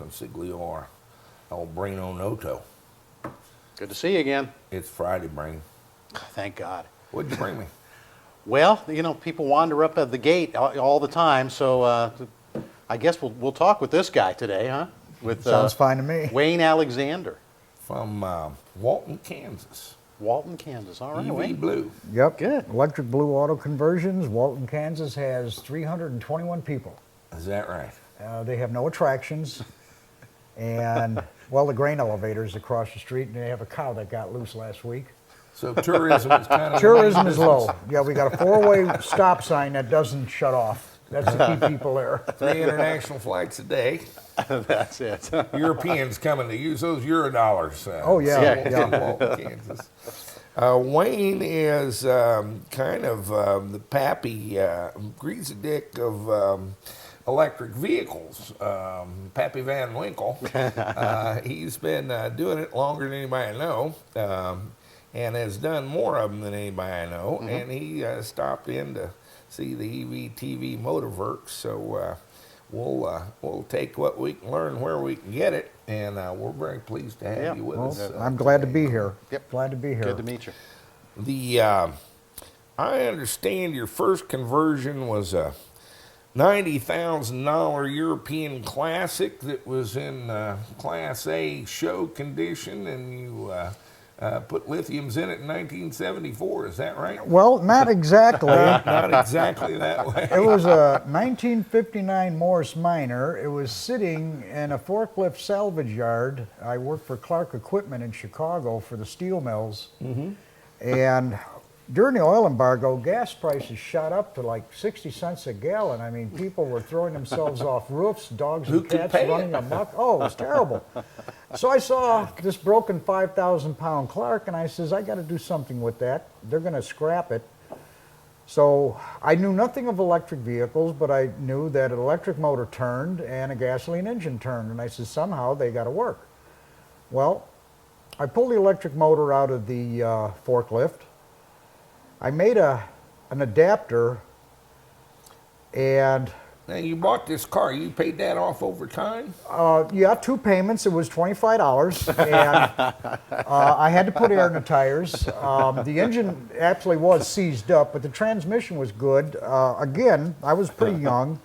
consigliere El Brino Noto. Good to see you again. It's Friday, Brain. Thank God. What'd you bring me? Well, you know, people wander up at the gate all the time, so I guess we'll talk with this guy today, huh? With Sounds fine to me. Wayne Alexander, From Walton, Kansas. Walton, Kansas. All right, EV Wayne. Blue. Yep. Good. Electric Blue Auto Conversions. Walton, Kansas has 321 people. Is that right? They have no attractions. And, well, the grain elevator's across the street, and they have a cow that got loose last week. So tourism is kind of Tourism is low. Yeah, we got a 4-way stop sign that doesn't shut off. That's to keep people there. 3 international flights a day. That's it. Europeans coming to use those Eurodollars. Oh, yeah. In Walton, Kansas. Wayne is kind of the pappy greasy-dick of electric vehicles, Pappy Van Winkle. He's been doing it longer than anybody I know, and has done more of them than anybody I know. Mm-hmm. And he stopped in to see the EVTV Motorworks, so we'll take what we can learn where we can get it, and we're very pleased to have you with Well, us. I'm glad to be here. Yep. Glad to be here. Good to meet you. The I understand your first conversion was a $90,000 European Classic that was in Class A show condition, and you put lithiums in it in 1974. Is that right? Well, not exactly. Not exactly that way. It was a 1959 Morris Minor. It was sitting in a forklift salvage yard. I worked for Clark Equipment in Chicago for the steel mills. Mm-hmm. And during the oil embargo, gas prices shot up to like 60 cents a gallon. I mean, people were throwing themselves off roofs, dogs Who and could cats pay running it? amok. Oh, it was terrible. So I saw this broken 5,000-pound Clark, and I says, I got to do something with that. They're going to scrap it. So I knew nothing of electric vehicles, but I knew that an electric motor turned and a gasoline engine turned. And I said, somehow they got to work. Well, I pulled the electric motor out of the forklift. I made an adapter, and Now, you bought this car. You paid that off over time? yeah, 2 payments. It was $25, and I had to put air in the tires. The engine actually was seized up, but the transmission was good. Again, I was pretty young.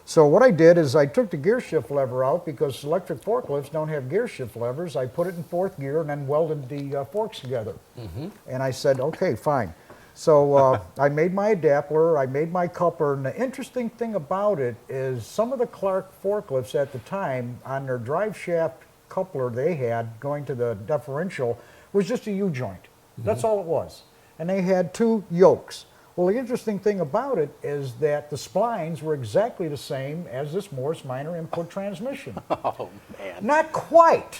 So what I did is I took the gear shift lever out because electric forklifts don't have gear shift levers. I put it in 4th gear and then welded the forks together. Mm-hmm. And I said, okay, fine. So I made my adapter, I made my coupler, and the interesting thing about it is some of the Clark forklifts at the time, on their drive shaft coupler they had going to the differential was just a U-joint. Mm-hmm. That's all it was. And they had 2 yokes. Well, the interesting thing about it is that the splines were exactly the same as this Morris Minor input transmission. Oh, man. Not quite,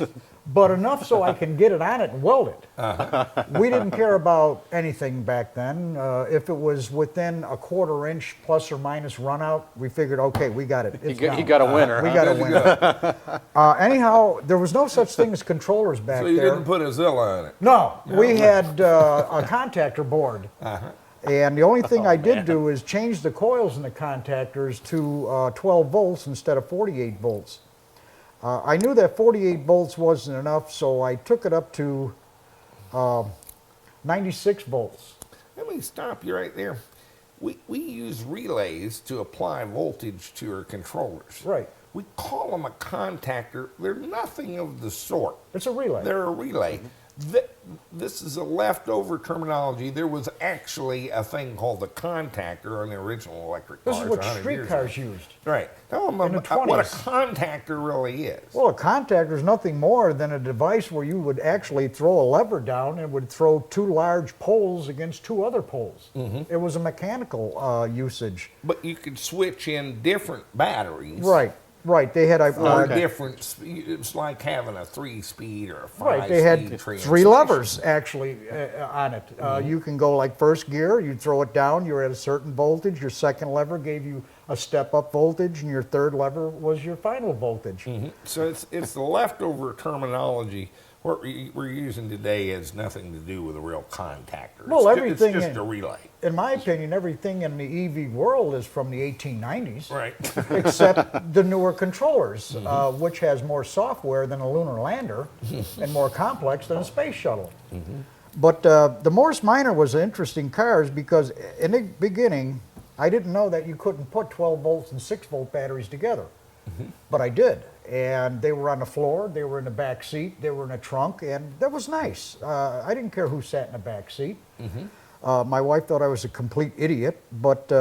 but enough so I can get it on it and weld it. Uh-huh. We didn't care about anything back then. If it was within a 1/4 inch plus or minus run out, we figured, okay, we got it. It's You down. got a winner. We huh? got a winner. Anyhow, there was no such thing as controllers back So you there. didn't put a Zilla on it? No, we had a contactor board. Uh-huh. And the only thing I did do is change the coils in the contactors to 12 volts instead of 48 volts. I knew that 48 volts wasn't enough, so I took it up to 96 volts. Let me stop you right there. We use relays to apply voltage to our controllers. Right. We call them a contactor. They're nothing of the sort. It's a relay. They're a relay. This is a leftover terminaology. There was actually a thing called the contactor on the original electric cars. This is what 100 years streetcars ago. used. Right. Tell them In the what a 20s. contactor really is. Well, a contactor is nothing more than a device where you would actually throw a lever down and it would throw 2 large poles against 2 other poles. Mm-hmm. It was a mechanical usage. But you could switch in different batteries. Right. Right, they had a Or different, it's like having a 3-speed or a 5-speed. right. They had 3 transmission. levers actually on it. You can go like 1st gear, you throw it down, you're at a certain voltage. Your 2nd lever gave you a step-up voltage, and your 3rd lever was your final voltage. So it's the leftover terminology what we're using today has nothing to do with a real contactor. Well, it's everything just in- a relay. In my opinion, everything in the EV world is from the 1890s. Right. Except the newer controllers, which has more software than a lunar lander and more complex than a space shuttle. But the Morse Minor was interesting cars because in the beginning, I didn't know that you couldn't put 12 volts and 6 volt batteries together. But I did. And they were on the floor, they were in the back seat, they were in the trunk, and that was nice. I didn't care who sat in the back seat. My wife thought I was a complete idiot, but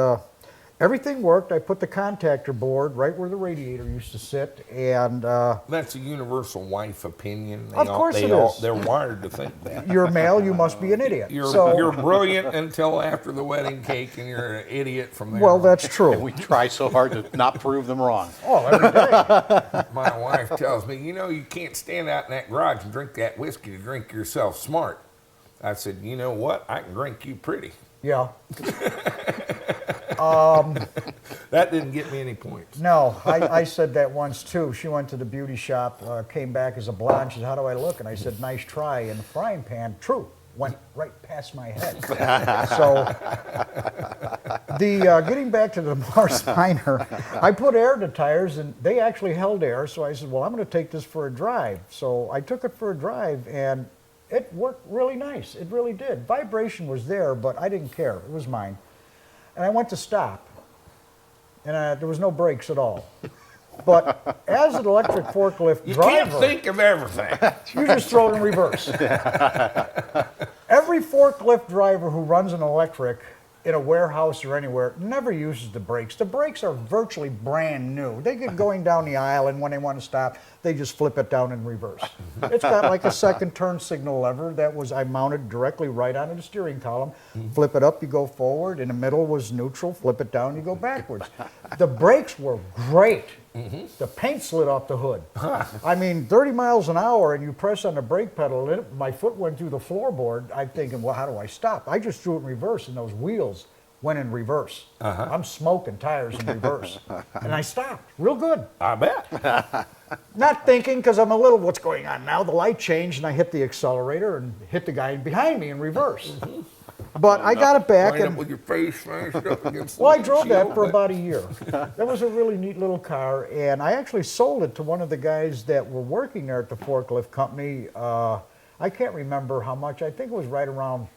everything worked. I put the contactor board right where the radiator used to sit, and That's a universal wife opinion. Of course it is. They're wired to think that. you're male, you must be an idiot. You're brilliant until after the wedding cake, and you're an idiot from there. well, on. that's true. We try so hard to not prove them wrong. Oh, every day. My wife tells me, you can't stand out in that garage and drink that whiskey to drink yourself smart. I said, you know what? I can drink you pretty. Yeah. That didn't get me any points. No, I said that once too. She went to the beauty shop, came back as a blonde. She said, how do I look? And I said, nice try. And the frying pan, true, went right past my head. So, getting back to the Morse Minor, I put air in the tires and they actually held air. So I said, well, I'm going to take this for a drive. So I took it for a drive and it worked really nice. It really did. Vibration was there, but I didn't care. It was mine. And I went to stop. And there was no brakes at all. But as an electric forklift You driver, can't think of everything. you just throw it in reverse. Every forklift driver who runs an electric in a warehouse or anywhere never uses the brakes. The brakes are virtually brand new. They get going down the aisle, and when they want to stop, they just flip it down in reverse. It's got like a second turn signal lever that was I mounted directly right onto the steering column. Flip it up, you go forward. In the middle was neutral. Flip it down, you go backwards. The brakes were great. The paint slid off the hood. I mean, 30 miles an hour, and you press on the brake pedal, and my foot went through the floorboard. I'm thinking, well, how do I stop? I just threw it in reverse, and those wheels went in reverse. I'm smoking tires in reverse. And I stopped real good. I bet. Not thinking, because I'm a little, what's going on now? The light changed, and I hit the accelerator and hit the guy behind me in reverse. But I got it back. Wind and up with your face smashed up against the Well, I drove that windshield, for but- about a year. That was a really neat little car, and I actually sold it to one of the guys that were working there at the forklift company. I can't remember how much. I think it was right around,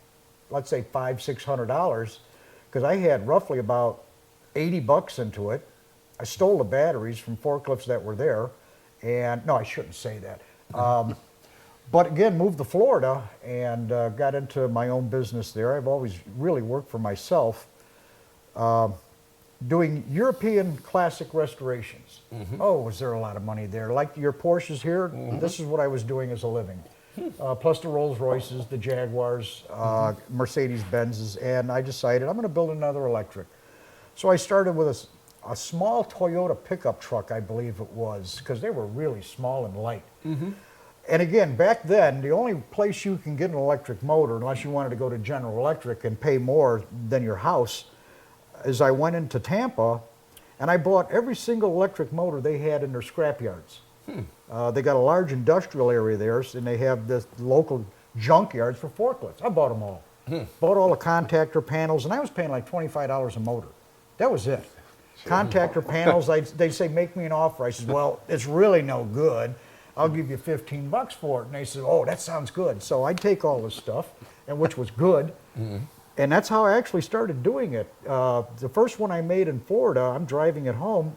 let's say $500-600, because I had roughly about $80 into it. I stole the batteries from forklifts that were there, and no, I shouldn't say that. But again, moved to Florida and got into my own business there. I've always really worked for myself, doing European classic restorations. Oh, was there a lot of money there? Like your Porsches here, this is what I was doing as a living. Plus the Rolls Royces, the Jaguars, Mercedes Benzes, and I decided I'm going to build another electric. So I started with a small Toyota pickup truck, I believe it was, because they were really small and light. And again, back then, the only place you can get an electric motor, unless you wanted to go to General Electric and pay more than your house, is I went into Tampa and I bought every single electric motor they had in their scrap yards. They got a large industrial area there, and they have the local junk yards for forklifts. I bought them all. Bought all the contactor panels, and I was paying like $25 a motor. That was it. Contactor panels, they say, make me an offer. I said, well, it's really no good. I'll give you $15 for it. And they said, oh, that sounds good. So I'd take all this stuff, and which was good. And that's how I actually started doing it. The first one I made in Florida, I'm driving it home,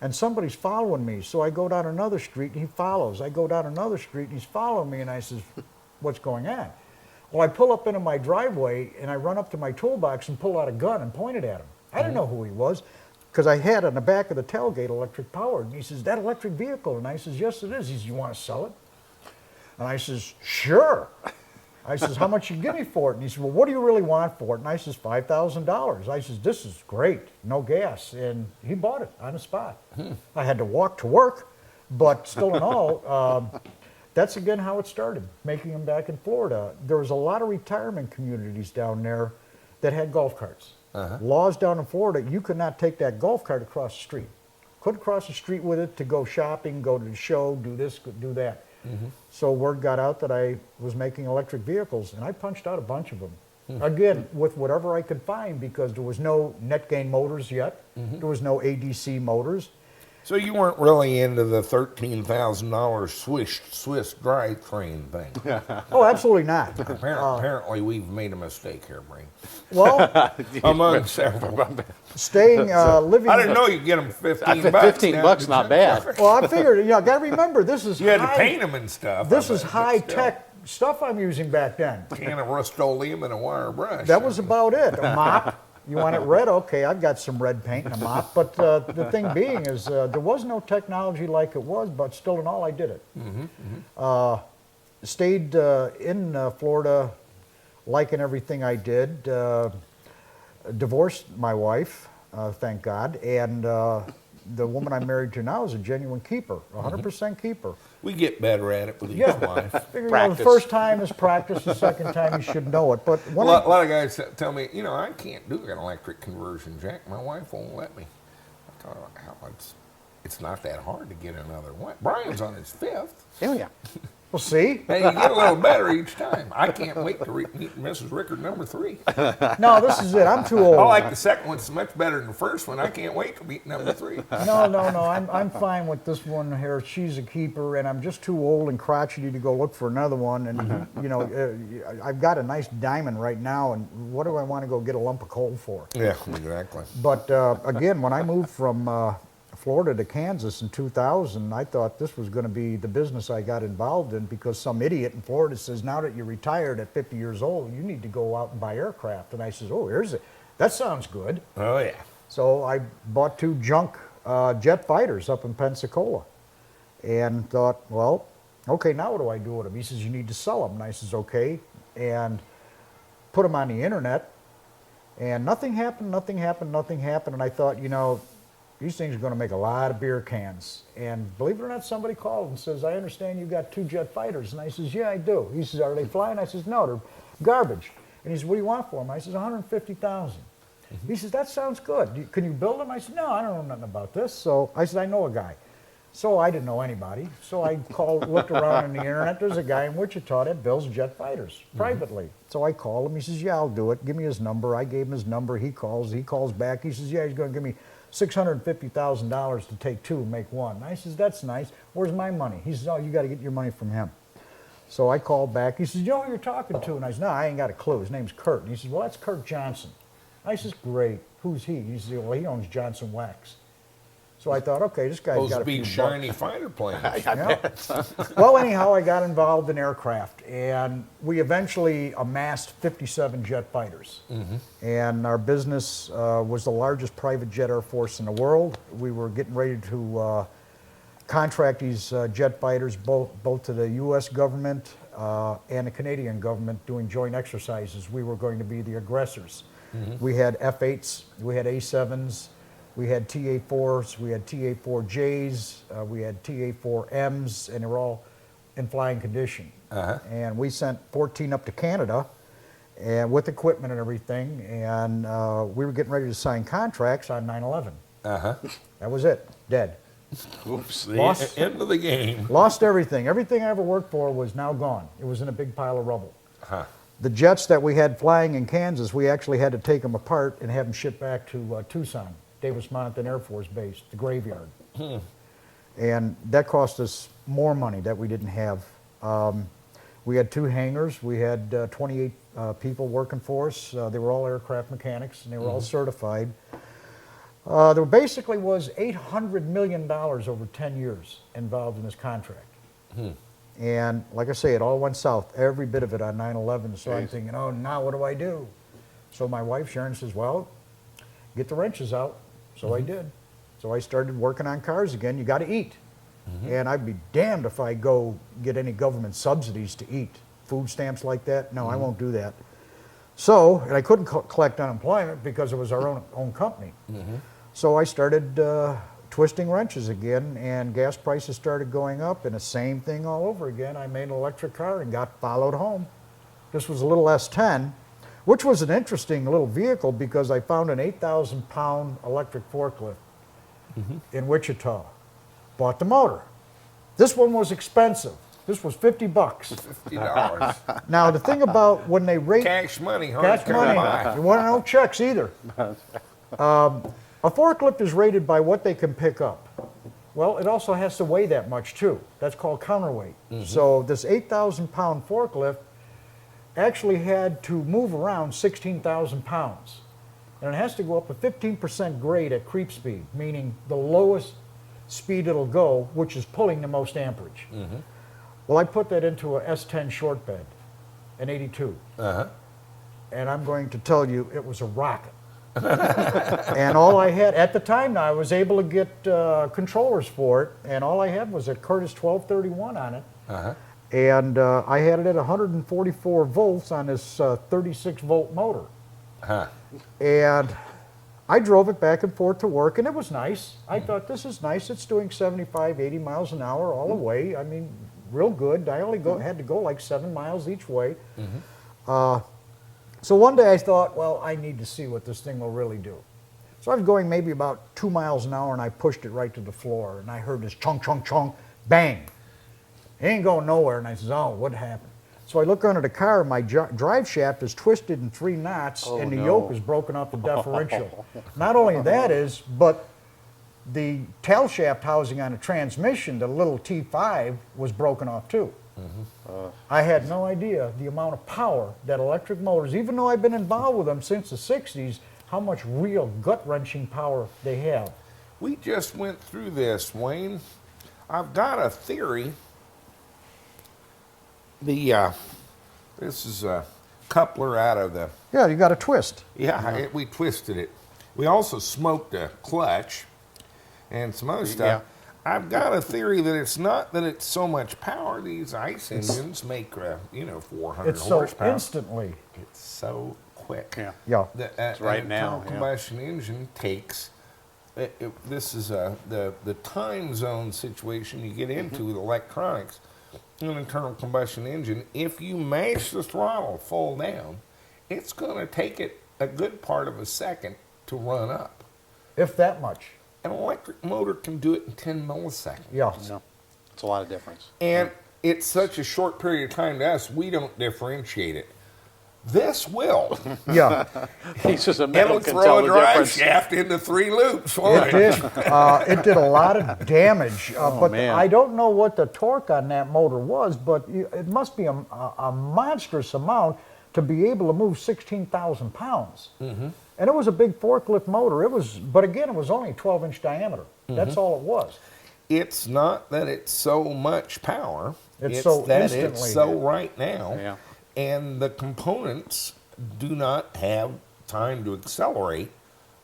and somebody's following me. So I go down another street, and he follows. I go down another street, and he's following me, and I says, what's going on? Well, I pull up into my driveway, and I run up to my toolbox and pull out a gun and point it at him. I didn't know who he was, because I had on the back of the tailgate electric powered. And he says, that electric vehicle? And I says, yes, it is. He says, you want to sell it? And I says, sure. I says, how much you give me for it? And he says, well, what do you really want for it? And I says, $5,000. I says, this is great, no gas. And he bought it on the spot. I had to walk to work, but still in all, that's again how it started, making them back in Florida. There was a lot of retirement communities down there that had golf carts. Laws down in Florida, you could not take that golf cart across the street. Couldn't cross the street with it to go shopping, go to the show, do this, do that. So word got out that I was making electric vehicles, and I punched out a bunch of them. Again, with whatever I could find, because there was no net gain motors yet. There was no ADC motors. So you weren't really into the $13,000 Swiss drivetrain thing. Oh, absolutely not. Apparently, we've made a mistake here, Brain. Well, Among several. staying, living. I didn't know you get them 15 bucks. 15 bucks, not bad. Well, I figured, got to remember, this is You had to high, paint them and stuff. this I is bet, but high still. tech stuff I'm using back then. Can of Rust-Oleum and a wire brush. That was about it. A mop. You want it red? Okay, I've got some red paint and a mop. But the thing being is, there was no technology like it was, but still in all, I did it. Stayed in Florida, liking everything I did. Divorced my wife, thank God, and the woman I'm married to now is a genuine keeper, 100% keeper. We get better at it with each Yeah. wife. Figure, Practice. the first time is practice, the second time you should know it. But A when lot of guys tell me, I can't do an electric conversion, Jack. My wife won't let me. I thought, hell, it's not that hard to get another one. Brian's on his 5th. Oh, yeah. we'll see. And you get a little better each time. I can't wait to meet Mrs. Rickard number 3. No, this is it. I'm too old. I like the second one so much better than the first one. I can't wait to meet number 3. No. I'm fine with this one here. She's a keeper, and I'm just too old and crotchety to go look for another one. And I've got a nice diamond right now, and what do I want to go get a lump of coal for? Yeah, exactly. But again, when I moved from Florida to Kansas in 2000, I thought this was going to be the business I got involved in, because some idiot in Florida says, now that you're retired at 50 years old, you need to go out and buy aircraft. And I says, oh, that sounds good. Oh, yeah. So I bought 2 junk jet fighters up in Pensacola and thought, well, okay, now what do I do with them? He says, you need to sell them. And I says, okay. And put them on the internet. And nothing happened. And I thought, these things are going to make a lot of beer cans. And believe it or not, somebody called and says, I understand you got 2 jet fighters. And I says, yeah, I do. He says, are they flying? I says, no, they're garbage. And he says, what do you want for them? I says, $150,000. He says, that sounds good. Can you build them? I said, no, I don't know nothing about this. So I said, I know a guy. So I didn't know anybody. So I looked around on the internet. There's a guy in Wichita that builds jet fighters privately. So I called him. He says, yeah, I'll do it. Give me his number. I gave him his number. He calls back. He says, yeah, he's going to give me $650,000 to take 2 and make 1. And I says, that's nice. Where's my money? He says, oh, you got to get your money from him. So I called back. He says, you know who you're talking to? And I said, no, I ain't got a clue. His name's Kurt. And he says, well, that's Kurt Johnson. I says, great. Who's he? He says, well, he owns Johnson Wax. So I thought, okay, this guy's Those got a few big bucks. shiny fighter planes. Yeah. Well, anyhow, I got involved in aircraft, and we eventually amassed 57 jet fighters. And our business was the largest private jet air force in the world. We were getting ready to contract these jet fighters both to the U.S. government and the Canadian government, doing joint exercises. We were going to be the aggressors. We had F-8s, we had A-7s, we had TA-4s, we had TA-4Js, we had TA-4Ms, and they were all in flying condition. And we sent 14 up to Canada and with equipment and everything, and we were getting ready to sign contracts on 9/11. That was it, dead. Oops. Lost, End of the game. lost everything. Everything I ever worked for was now gone. It was in a big pile of rubble. The jets that we had flying in Kansas, we actually had to take them apart and have them shipped back to Tucson, Davis-Monthan Air Force Base, the graveyard. And that cost us more money that we didn't have. We had 2 hangars. We had 28 people working for us. They were all aircraft mechanics, and they were all certified. There basically was $800 million over 10 years involved in this contract. And like I say, it all went south, every bit of it on 9/11. So I'm thinking, oh, now what do I do? So my wife, Sharon, says, well, get the wrenches out. So I did. So I started working on cars again. You got to eat. And I'd be damned if I go get any government subsidies to eat. Food stamps like that, no, I won't do that. So, and I couldn't collect unemployment because it was our own company. So I started twisting wrenches again, and gas prices started going up, and the same thing all over again. I made an electric car and got followed home. This was a little S10, which was an interesting little vehicle because I found an 8,000-pound electric forklift in Wichita. Bought the motor. This one was expensive. This was $50. $50. Now, the thing about when they rate Cash money, hard cash to come money, by. you want to know checks either. A forklift is rated by what they can pick up. Well, it also has to weigh that much too. That's called counterweight. So this 8,000-pound forklift actually had to move around 16,000 pounds. And it has to go up a 15% grade at creep speed, meaning the lowest speed it'll go, which is pulling the most amperage. Well, I put that into a S10 short bed, an 82. And I'm going to tell you, it was a rocket. And all I had, at the time now, I was able to get controllers for it, and all I had was a Curtis 1231 on it. And I had it at 144 volts on this 36-volt motor. And I drove it back and forth to work, and it was nice. I thought, this is nice. It's doing 75, 80 miles an hour all the way. I mean, real good. I only had to go like 7 miles each way. So one day I thought, well, I need to see what this thing will really do. So I was going maybe about 2 miles an hour, and I pushed it right to the floor, and I heard this chunk, chunk, chunk, bang. It ain't going nowhere, and I says, oh, what happened? So I look under the car, and my drive shaft is twisted in 3 knots, and the yoke is broken off the differential. Not only that is, but the tail shaft housing on the transmission, the little T5, was broken off too. I had no idea the amount of power that electric motors, even though I've been involved with them since the 60s, how much real gut-wrenching power they have. We just went through this, Wayne. I've got a theory. This is a coupler out of the... Yeah, you got a twist. Yeah, we twisted it. We also smoked a clutch and some other stuff. I've got a theory that it's not that it's so much power. These ICE engines make, 400 It's so horsepower. instantly. It's so quick. Yeah. It's right now, Internal combustion engine takes. This is the time zone situation you get into with electronics. An internal combustion engine, if you mash the throttle full down, it's going to take it a good part of a second to run up. If that much. An electric motor can do it in 10 milliseconds. Yeah. No, it's a lot of difference. And it's such a short period of time to us, we don't differentiate it. This will. Yeah. Pieces of metal It'll can throw tell a the drive difference. shaft into 3 loops. It did. It did a lot of damage. But man. I don't know what the torque on that motor was, but it must be a monstrous amount to be able to move 16,000 pounds. And it was a big forklift motor. But again, it was only 12-inch diameter. That's all it was. It's not that it's so much power. It's It's so that instantly. it's so right now. Yeah. And the components do not have time to accelerate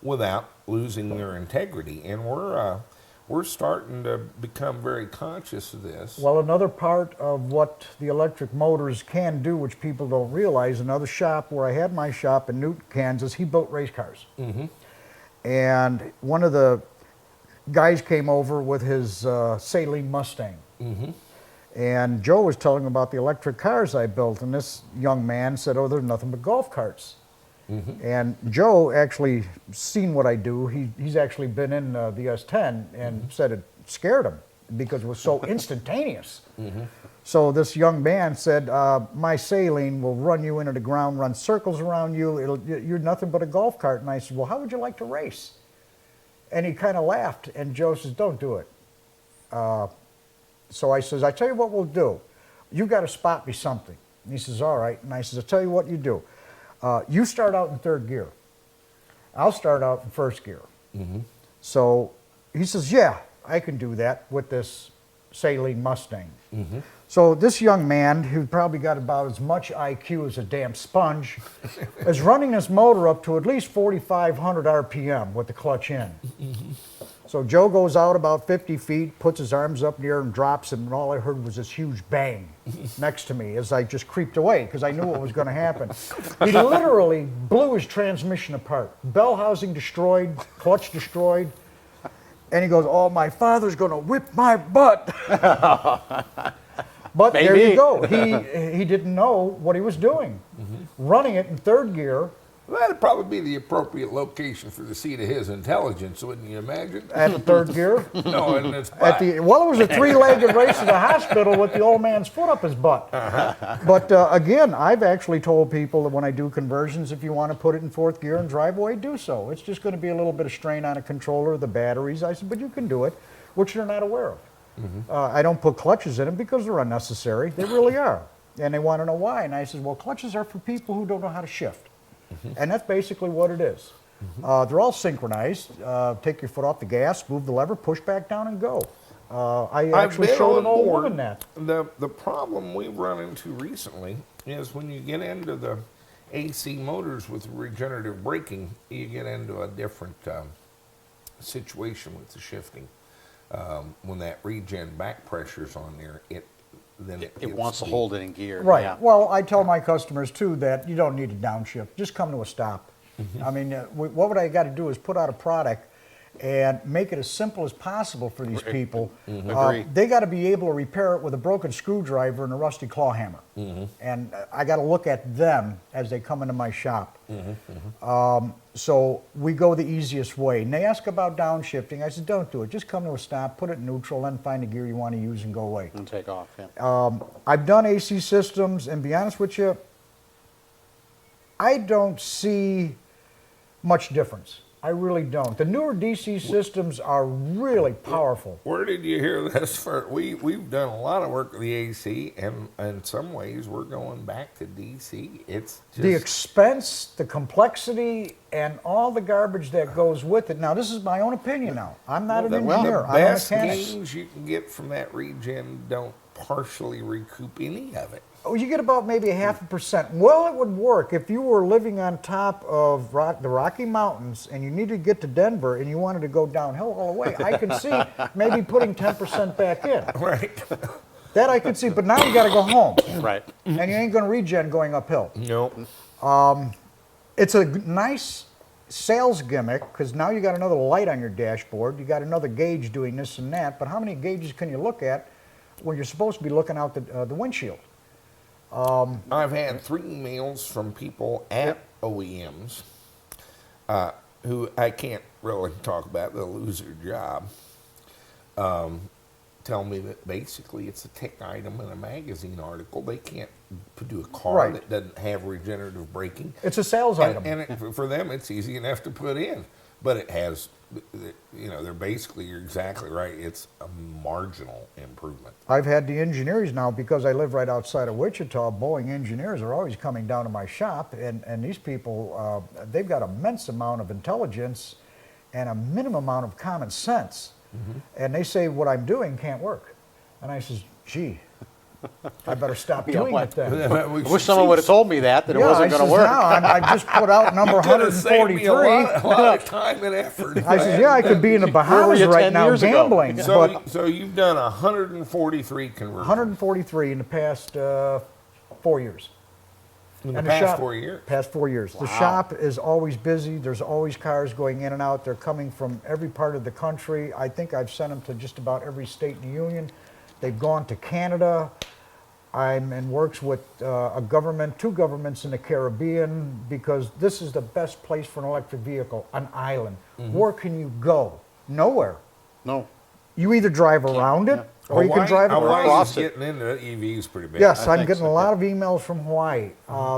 without losing their integrity. And we're starting to become very conscious of this. Well, another part of what the electric motors can do, which people don't realize, another shop where I had my shop in Newton, Kansas, he built race cars. And one of the guys came over with his Saline Mustang. And Joe was telling him about the electric cars I built, and this young man said, oh, they're nothing but golf carts. And Joe actually seen what I do. He's actually been in the S10 and said it scared him because it was so instantaneous. So this young man said, my saline will run you into the ground, run circles around you. You're nothing but a golf cart. And I said, well, how would you like to race? And he kind of laughed, and Joe says, don't do it. So I says, I tell you what we'll do. You got to spot me something. And he says, all right. And I says, I'll tell you what you do. You start out in 3rd gear. I'll start out in 1st gear. So he says, yeah, I can do that with this Saline Mustang. So this young man, who probably got about as much IQ as a damn sponge, is running this motor up to at least 4,500 RPM with the clutch in. So Joe goes out about 50 feet, puts his arms up in the air and drops him, and all I heard was this huge bang next to me as I just creeped away because I knew what was going to happen. He literally blew his transmission apart. Bell housing destroyed, clutch destroyed. And he goes, oh, my father's going to whip my butt. But there you go. He didn't know what he was doing. Running it in 3rd gear Well, that'd probably be the appropriate location for the seat of his intelligence, wouldn't you imagine? At the third gear? No, in its At butt. well, it was a three-legged race to the hospital with the old man's foot up his butt. But again, I've actually told people that when I do conversions, if you want to put it in fourth gear and drive away, do so. It's just going to be a little bit of strain on a controller, the batteries. I said, but you can do it, which they're not aware of. I don't put clutches in them because they're unnecessary. They really are. And they want to know why. And I said, well, clutches are for people who don't know how to shift. And that's basically what it is. They're all synchronized. Take your foot off the gas, move the lever, push back down, and go. I actually showed an old woman that. The problem we've run into recently is when you get into the AC motors with regenerative braking, you get into a different situation with the shifting. When that regen back pressure's on there, it wants to hold it in gear. Right. Yeah. Well, I tell my customers, too, that you don't need to downshift. Just come to a stop. I mean, what I got to do is put out a product and make it as simple as possible for these people. Agreed. They got to be able to repair it with a broken screwdriver and a rusty claw hammer. And I got to look at them as they come into my shop. So we go the easiest way. And they ask about downshifting. I said, don't do it. Just come to a stop, put it in neutral, then find the gear you want to use and go away. And take off, yeah. I've done AC systems, and to be honest with you, I don't see much difference. I really don't. The newer DC systems are really powerful. Where did you hear this first? We've done a lot of work with the AC, and in some ways we're going back to DC. It's just The expense, the complexity, and all the garbage that goes with it. Now, this is my own opinion now. I'm not an engineer. The I'm a best mechanic. gains you can get from that regen don't partially recoup any of it. Oh, you get about maybe 0.5%. Well, it would work if you were living on top of the Rocky Mountains and you needed to get to Denver and you wanted to go downhill all the way. I can see maybe putting 10% back in. Right. That I could see, but now you got to go home. Right. And you ain't going to regen going uphill. Nope. It's a nice sales gimmick because now you got another light on your dashboard. You got another gauge doing this and that. But how many gauges can you look at when you're supposed to be looking out the windshield? I've had 3 emails from people at OEMs who I can't really talk about, they'll lose their job, tell me that basically it's a tick item in a magazine article. They can't do a car Right. that doesn't have regenerative braking. It's a sales item. And for them, it's easy enough to put in. But it has, they're basically, you're exactly right, it's a marginal improvement. I've had the engineers now, because I live right outside of Wichita, Boeing engineers are always coming down to my shop, and these people, they've got an immense amount of intelligence and a minimum amount of common sense. And they say what I'm doing can't work. And I says, gee, I better stop doing it then. I wish someone would have told me that it Yeah, wasn't I going to says, work. now I just put out number Could have saved me a 143. lot of time and effort. I says, yeah, I could be in the Bahamas you right 10 now years ago? gambling, but So you've done 143 conversions 143 in the past 4 years. in the And past shop, 4 years. Past 4 years. The Wow. shop is always busy. There's always cars going in and out. They're coming from every part of the country. I think I've sent them to just about every state in the union. They've gone to Canada. I'm in works with two governments in the Caribbean, because this is the best place for an electric vehicle, an island. Where can you go? Nowhere. No. You either drive around it, or you can drive Hawaii's across it. getting into EVs pretty big. Yes, I I'm think getting so, a lot of emails from Hawaii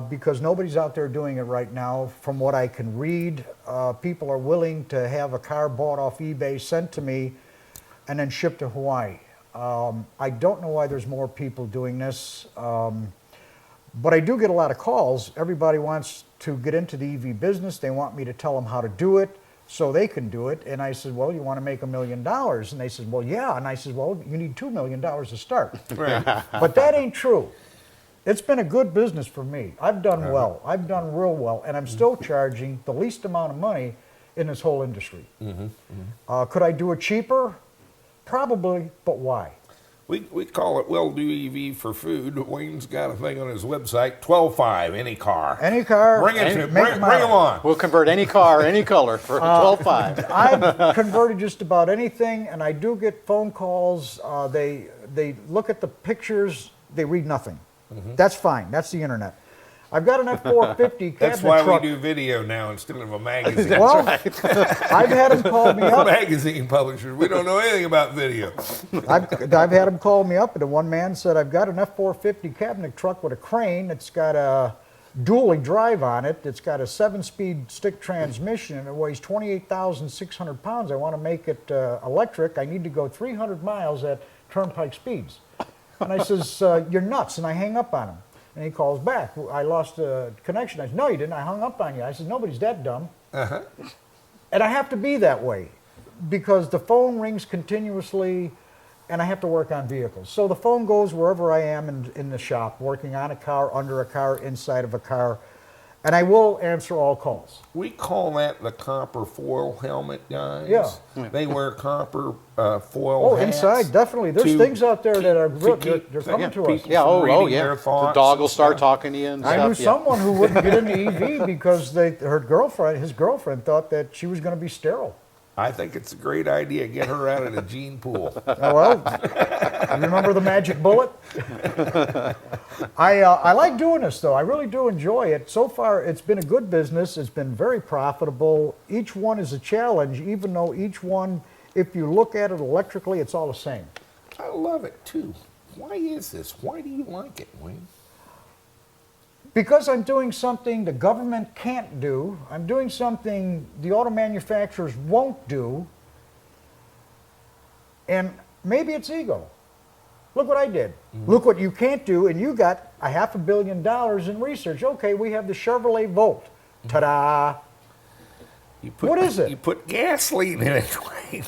because nobody's out there doing it right now. From what I can read, people are willing to have a car bought off eBay, sent to me, and then shipped to Hawaii. I don't know why there's more people doing this, but I do get a lot of calls. Everybody wants to get into the EV business. They want me to tell them how to do it so they can do it. And I said, well, you want to make $1 million? And they said, well, yeah. And I said, well, you need $2 million to start. Right. But that ain't true. It's been a good business for me. I've done well. I've done real well. And I'm still charging the least amount of money in this whole industry. Could I do it cheaper? Probably, but why? We call it Well Do EV for food. Wayne's got a thing on his website, 12.5, any car. Any car, Bring it to, make, bring them model. on. We'll convert any car, any color for 12.5. I've converted just about anything, and I do get phone calls. They look at the pictures, they read nothing. That's fine. That's the internet. I've got an F450 cabinet That's why truck. we do video now instead of a magazine. Well, I've had them call me We're up. magazine publishers. We don't know anything about video. I've had him call me up, and the one man said, I've got an F450 cabinet truck with a crane. It's got a dually drive on it. It's got a 7-speed stick transmission, and it weighs 28,600 pounds. I want to make it electric. I need to go 300 miles at turnpike speeds. And I says, you're nuts, and I hang up on him. And he calls back. I lost a connection. I said, no, you didn't. I hung up on you. I said, nobody's that dumb. Uh-huh. And I have to be that way because the phone rings continuously and I have to work on vehicles. So the phone goes wherever I am in the shop, working on a car, under a car, inside of a car, and I will answer all calls. We call that the copper foil helmet, guys. Yeah. They wear copper foil Oh, hats inside, definitely. There's to things out there that are to real, keep they're coming to us. people Yeah, from reading yeah. their The thoughts dog will and start stuff. talking to you and I stuff. knew someone who wouldn't get into EV because his girlfriend thought that she was going to be sterile. I think it's a great idea. Get her out of the gene pool. Oh, well, remember the magic bullet? I like doing this, though. I really do enjoy it. So far, it's been a good business. It's been very profitable. Each one is a challenge, even though each one, if you look at it electrically, it's all the same. I love it, too. Why is this? Why do you like it, Wayne? Because I'm doing something the government can't do, I'm doing something the auto manufacturers won't do, and maybe it's ego. Look what I did. Look what you can't do, and you got $500 million in research. Okay, we have the Chevrolet Volt. Ta-da! What is it? You put gasoline in it, Wayne.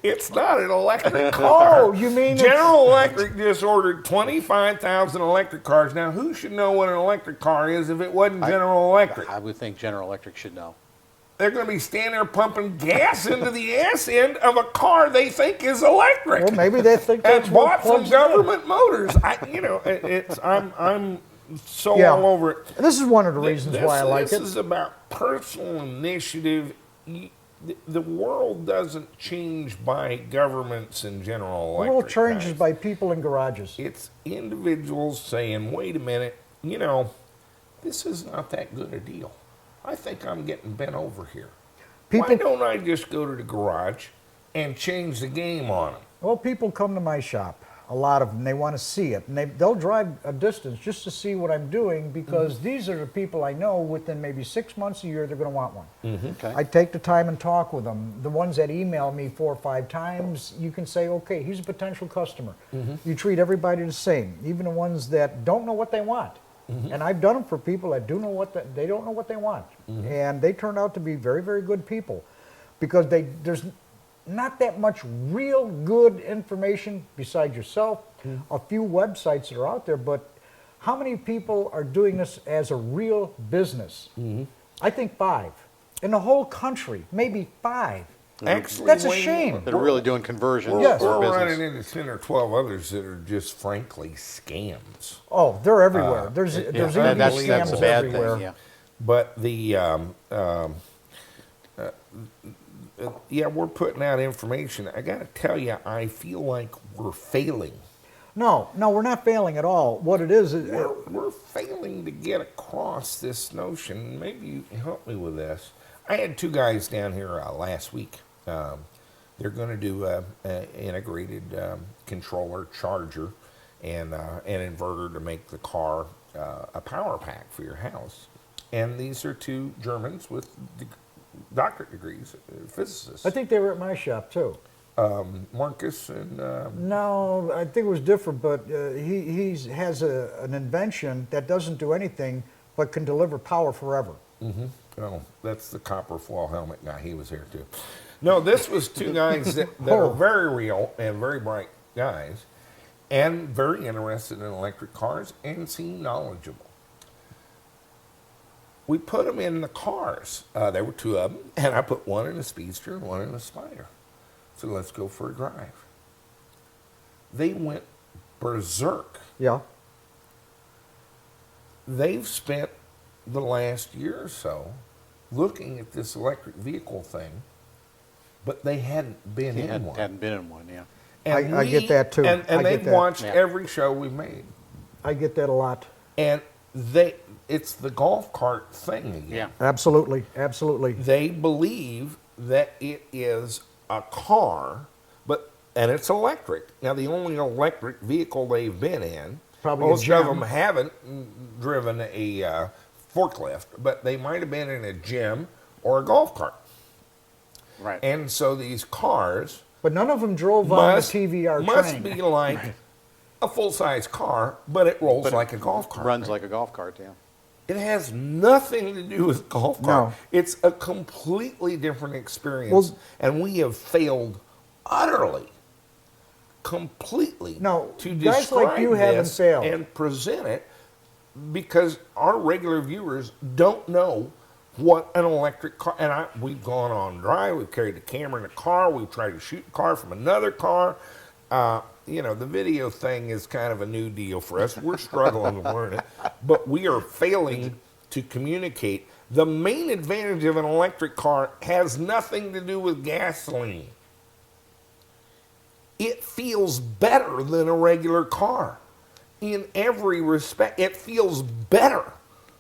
It's not an electric car. Oh, you mean General Electric just ordered 25,000 electric cars. Now, who should know what an electric car is if it wasn't General Electric? I would think General Electric should know. They're going to be standing there pumping gas into the ass end of a car they think is electric. Well, maybe they think that's and what bought from plugs it in. government motors. I'm so Yeah. all over it. This is one of the reasons why I like This it. is about personal initiative. The world doesn't change by governments and General The Electric. world changes guys. by people in garages. It's individuals saying, wait a minute, this is not that good a deal. I think I'm getting bent over here. Why People- don't I just go to the garage and change the game on them? Well, people come to my shop, a lot of them, they want to see it. And they'll drive a distance just to see what I'm doing because these are the people I know within maybe 6 months, a year, they're going to want one. Okay. I take the time and talk with them. The ones that email me 4 or 5 times, you can say, okay, he's a potential customer. You treat everybody the same, even the ones that don't know what they want. And I've done them for people that do know they don't know what they want. And they turn out to be very, very good people because there's not that much real good information besides yourself, a few websites that are out there, but how many people are doing this as a real business? I think 5. In the whole country, maybe 5. Actually, That's a Wayne, shame. That are really doing conversions We're, Yes. for we're business. running into 10 or 12 others that are just frankly scams. Oh, they're everywhere. There's Yeah, EV that's scams a bad everywhere. thing. Yeah. But we're putting out information. I got to tell you, I feel like we're failing. No, we're not failing at all. What it is, We're failing to get across this notion. Maybe you can help me with this. I had 2 guys down here last week. They're going to do an integrated controller charger and an inverter to make the car a power pack for your house. And these are 2 Germans with doctorate degrees, physicists. I think they were at my shop too. Marcus and No, I think it was different, but he has an invention that doesn't do anything but can deliver power forever. oh, that's the copper foil helmet guy. He was here too. No, this was 2 guys that are very real and very bright guys, and very interested in electric cars and seem knowledgeable. We put them in the cars. There were 2 of them, and I put one in a Speedster and one in a Spider. So let's go for a drive. They went berserk. Yeah. They've spent the last year or so looking at this electric vehicle thing, but they hadn't been He in one. hadn't been in one, yeah. I get that too. And I get they've that. watched Yeah. every show we've made. I get that a lot. And it's the golf cart thing again. Yeah. Absolutely, absolutely. They believe that it is a car, and it's electric. Now, the only electric vehicle they've been in, Probably a most of gym. them haven't driven a forklift, but they might have been in a gym or a golf cart. Right. And so these cars But none of them drove on the must TVR must train. be like a full-size car, but it rolls But it like a golf cart. Runs like a golf cart, yeah. It has nothing to do with a golf cart. No. It's a completely different experience, and we have failed utterly, completely No, to guys describe like you haven't this failed. and present it because our regular viewers don't know what an electric car. And we've gone on drive. We've carried the camera in a car. We've tried to shoot a car from another car. The video thing is kind of a new deal for us. We're struggling to learn it, but we are failing to communicate. The main advantage of an electric car has nothing to do with gasoline. It feels better than a regular car. In every respect, it feels better.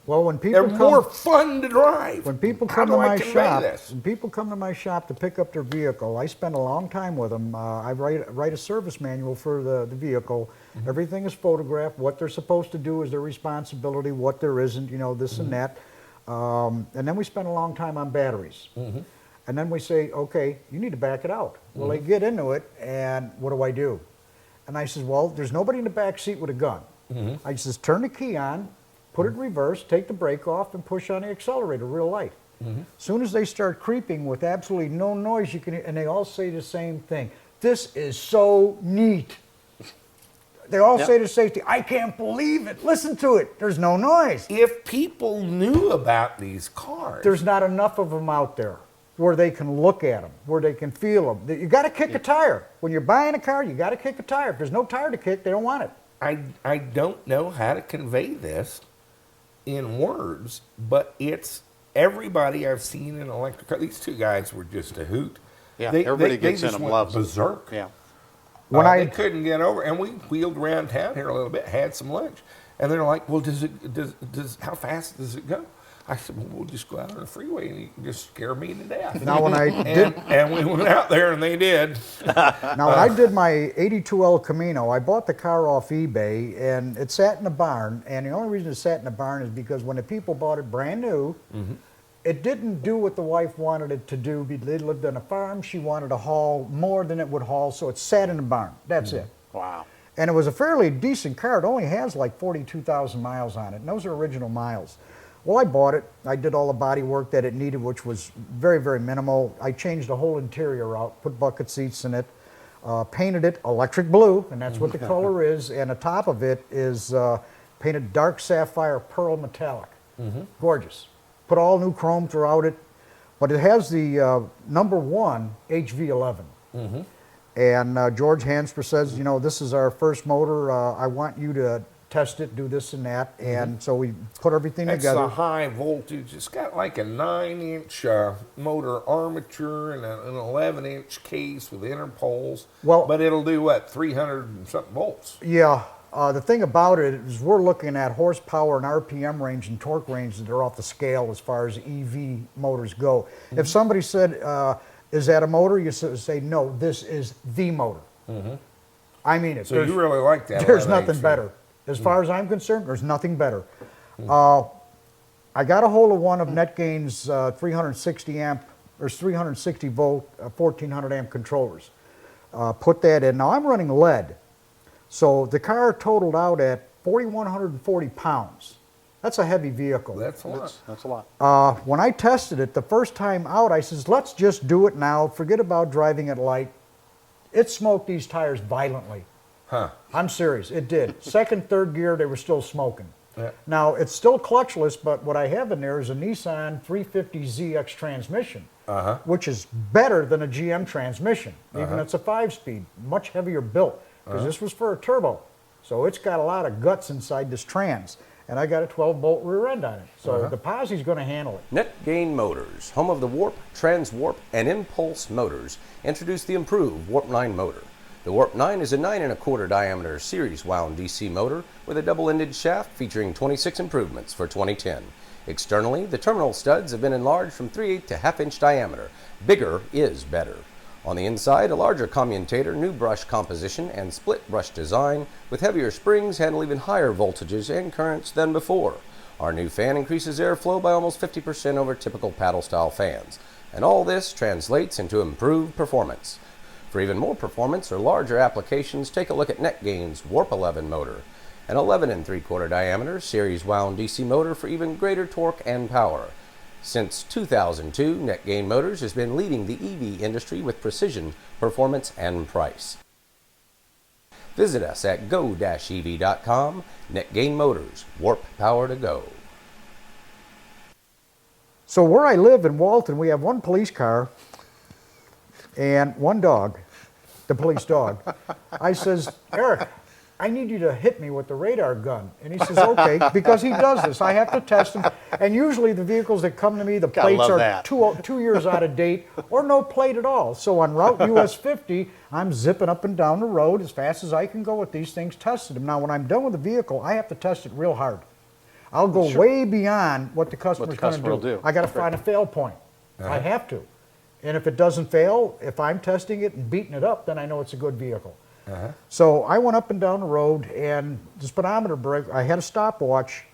Well, when people They're come, more fun to drive. when people How come do to I my convey shop, this? when people come to my shop to pick up their vehicle, I spend a long time with them. I write a service manual for the vehicle. Mm-hmm. Everything is photographed. What they're supposed to do is their responsibility. What there isn't, this Mm-hmm. and that. And then we spend a long time on batteries. Mm-hmm. And then we say, okay, you need to back it out. Well, they get into it, and what do? And I says, well, there's nobody in the back seat with a gun. Mm-hmm. I says, turn the key on, put it in reverse, take the brake off, and push on the accelerator real light. Mm-hmm. Soon as they start creeping with absolutely no noise, and they all say the same thing. This is so neat. They all Yep. say to safety, I can't believe it. Listen to it. There's no noise. If people knew about these cars, There's not enough of them out there where they can look at them, where they can feel them. You got to kick a tire. When you're buying a car, you got to kick a tire. If there's no tire to kick, they don't want it. I don't know how to convey this in words, but it's everybody I've seen in an electric car. These two guys were just a hoot. Yeah, everybody gets in just them, went loves them. berserk. Yeah. They couldn't get over, and we wheeled around town here a little bit, had some lunch, and they're like, "Well, how fast does it go?" I said, "Well, we'll just go out on the freeway, and you can just scare me to death." Now, when I did, and we went out there, and they did. Now, when I did my 82 El Camino, I bought the car off eBay, and it sat in a barn. And the only reason it sat in a barn is because when the people bought it brand new, it didn't do what the wife wanted it to do. They lived on a farm. She wanted to haul more than it would haul, so it sat in a barn. That's it. Wow. And it was a fairly decent car. It only has like 42,000 miles on it, and those are original miles. Well, I bought it. I did all the body work that it needed, which was very, very minimal. I changed the whole interior out, put bucket seats in it, painted it electric blue, and that's what the color is. And the top of it is painted dark sapphire pearl metallic. Gorgeous. Put all new chrome throughout it. But it has the #1 HV11. And George Hansper says, this is our first motor. I want you to test it, do this and that. And so we put everything It's together. a high voltage. It's got like a 9-inch motor armature and an 11-inch case with interpoles. Well- but it'll do what, 300 and something volts? Yeah, the thing about it is we're looking at horsepower and RPM range and torque range that are off the scale as far as EV motors go. If somebody said, is that a motor? You say, no, this is the motor. I mean it. So you really like that? There's 11 nothing HV. better. As far as I'm concerned, there's nothing better. I got a hold of one of NetGain's 360 amp or 360 volt 1400 amp controllers. Put that in. Now I'm running lead, so the car totaled out at 4,140 pounds. That's a heavy vehicle. That's a lot. That's a lot. When I tested it the first time out, I says, let's just do it now. Forget about driving at light. It smoked these tires violently. Huh. I'm serious, it did. Second, third gear, they were still smoking. Yeah. Now, it's still clutchless, but what I have in there is a Nissan 350ZX transmission, which is better than a GM transmission. Even it's a 5-speed, much heavier built, because this was for a turbo. So it's got a lot of guts inside this trans, and I got a 12-bolt rear end on it. So the Posse's going to handle it. NetGain Motors, home of the Warp, Trans Warp, and Impulse motors, introduced the improved Warp 9 motor. The Warp 9 is a 9 1/4 diameter series wound DC motor with a double-ended shaft featuring 26 improvements for 2010. Externally, the terminal studs have been enlarged from 3/8 to 1/2 inch diameter. Bigger is better. On the inside, a larger commutator, new brush composition, and split brush design with heavier springs handle even higher voltages and currents than before. Our new fan increases airflow by almost 50% over typical paddle-style fans. And all this translates into improved performance. For even more performance or larger applications, take a look at NetGain's Warp 11 motor, an 11 3/4 diameter series wound DC motor for even greater torque and power. Since 2002, NetGain Motors has been leading the EV industry with precision, performance, and price. Visit us at go-ev.com. NetGain Motors, warp power to go. So where I live in Walton, we have one police car and one dog, the police dog. I says, Eric, I need you to hit me with the radar gun. And he says, okay, because he does this. I have to test them. And usually the vehicles that come to me, the Gotta plates love are that. two years out of date or no plate at all. So on Route US 50, I'm zipping up and down the road as fast as I can go with these things, testing them. Now, when I'm done with the vehicle, I have to test it real hard. I'll go way beyond what the customer's going to customer will do. I got to find a fail point. I have to. And if it doesn't fail, if I'm testing it and beating it up, then I know it's a good vehicle. So I went up and down the road, and the speedometer brake, I had a stopwatch,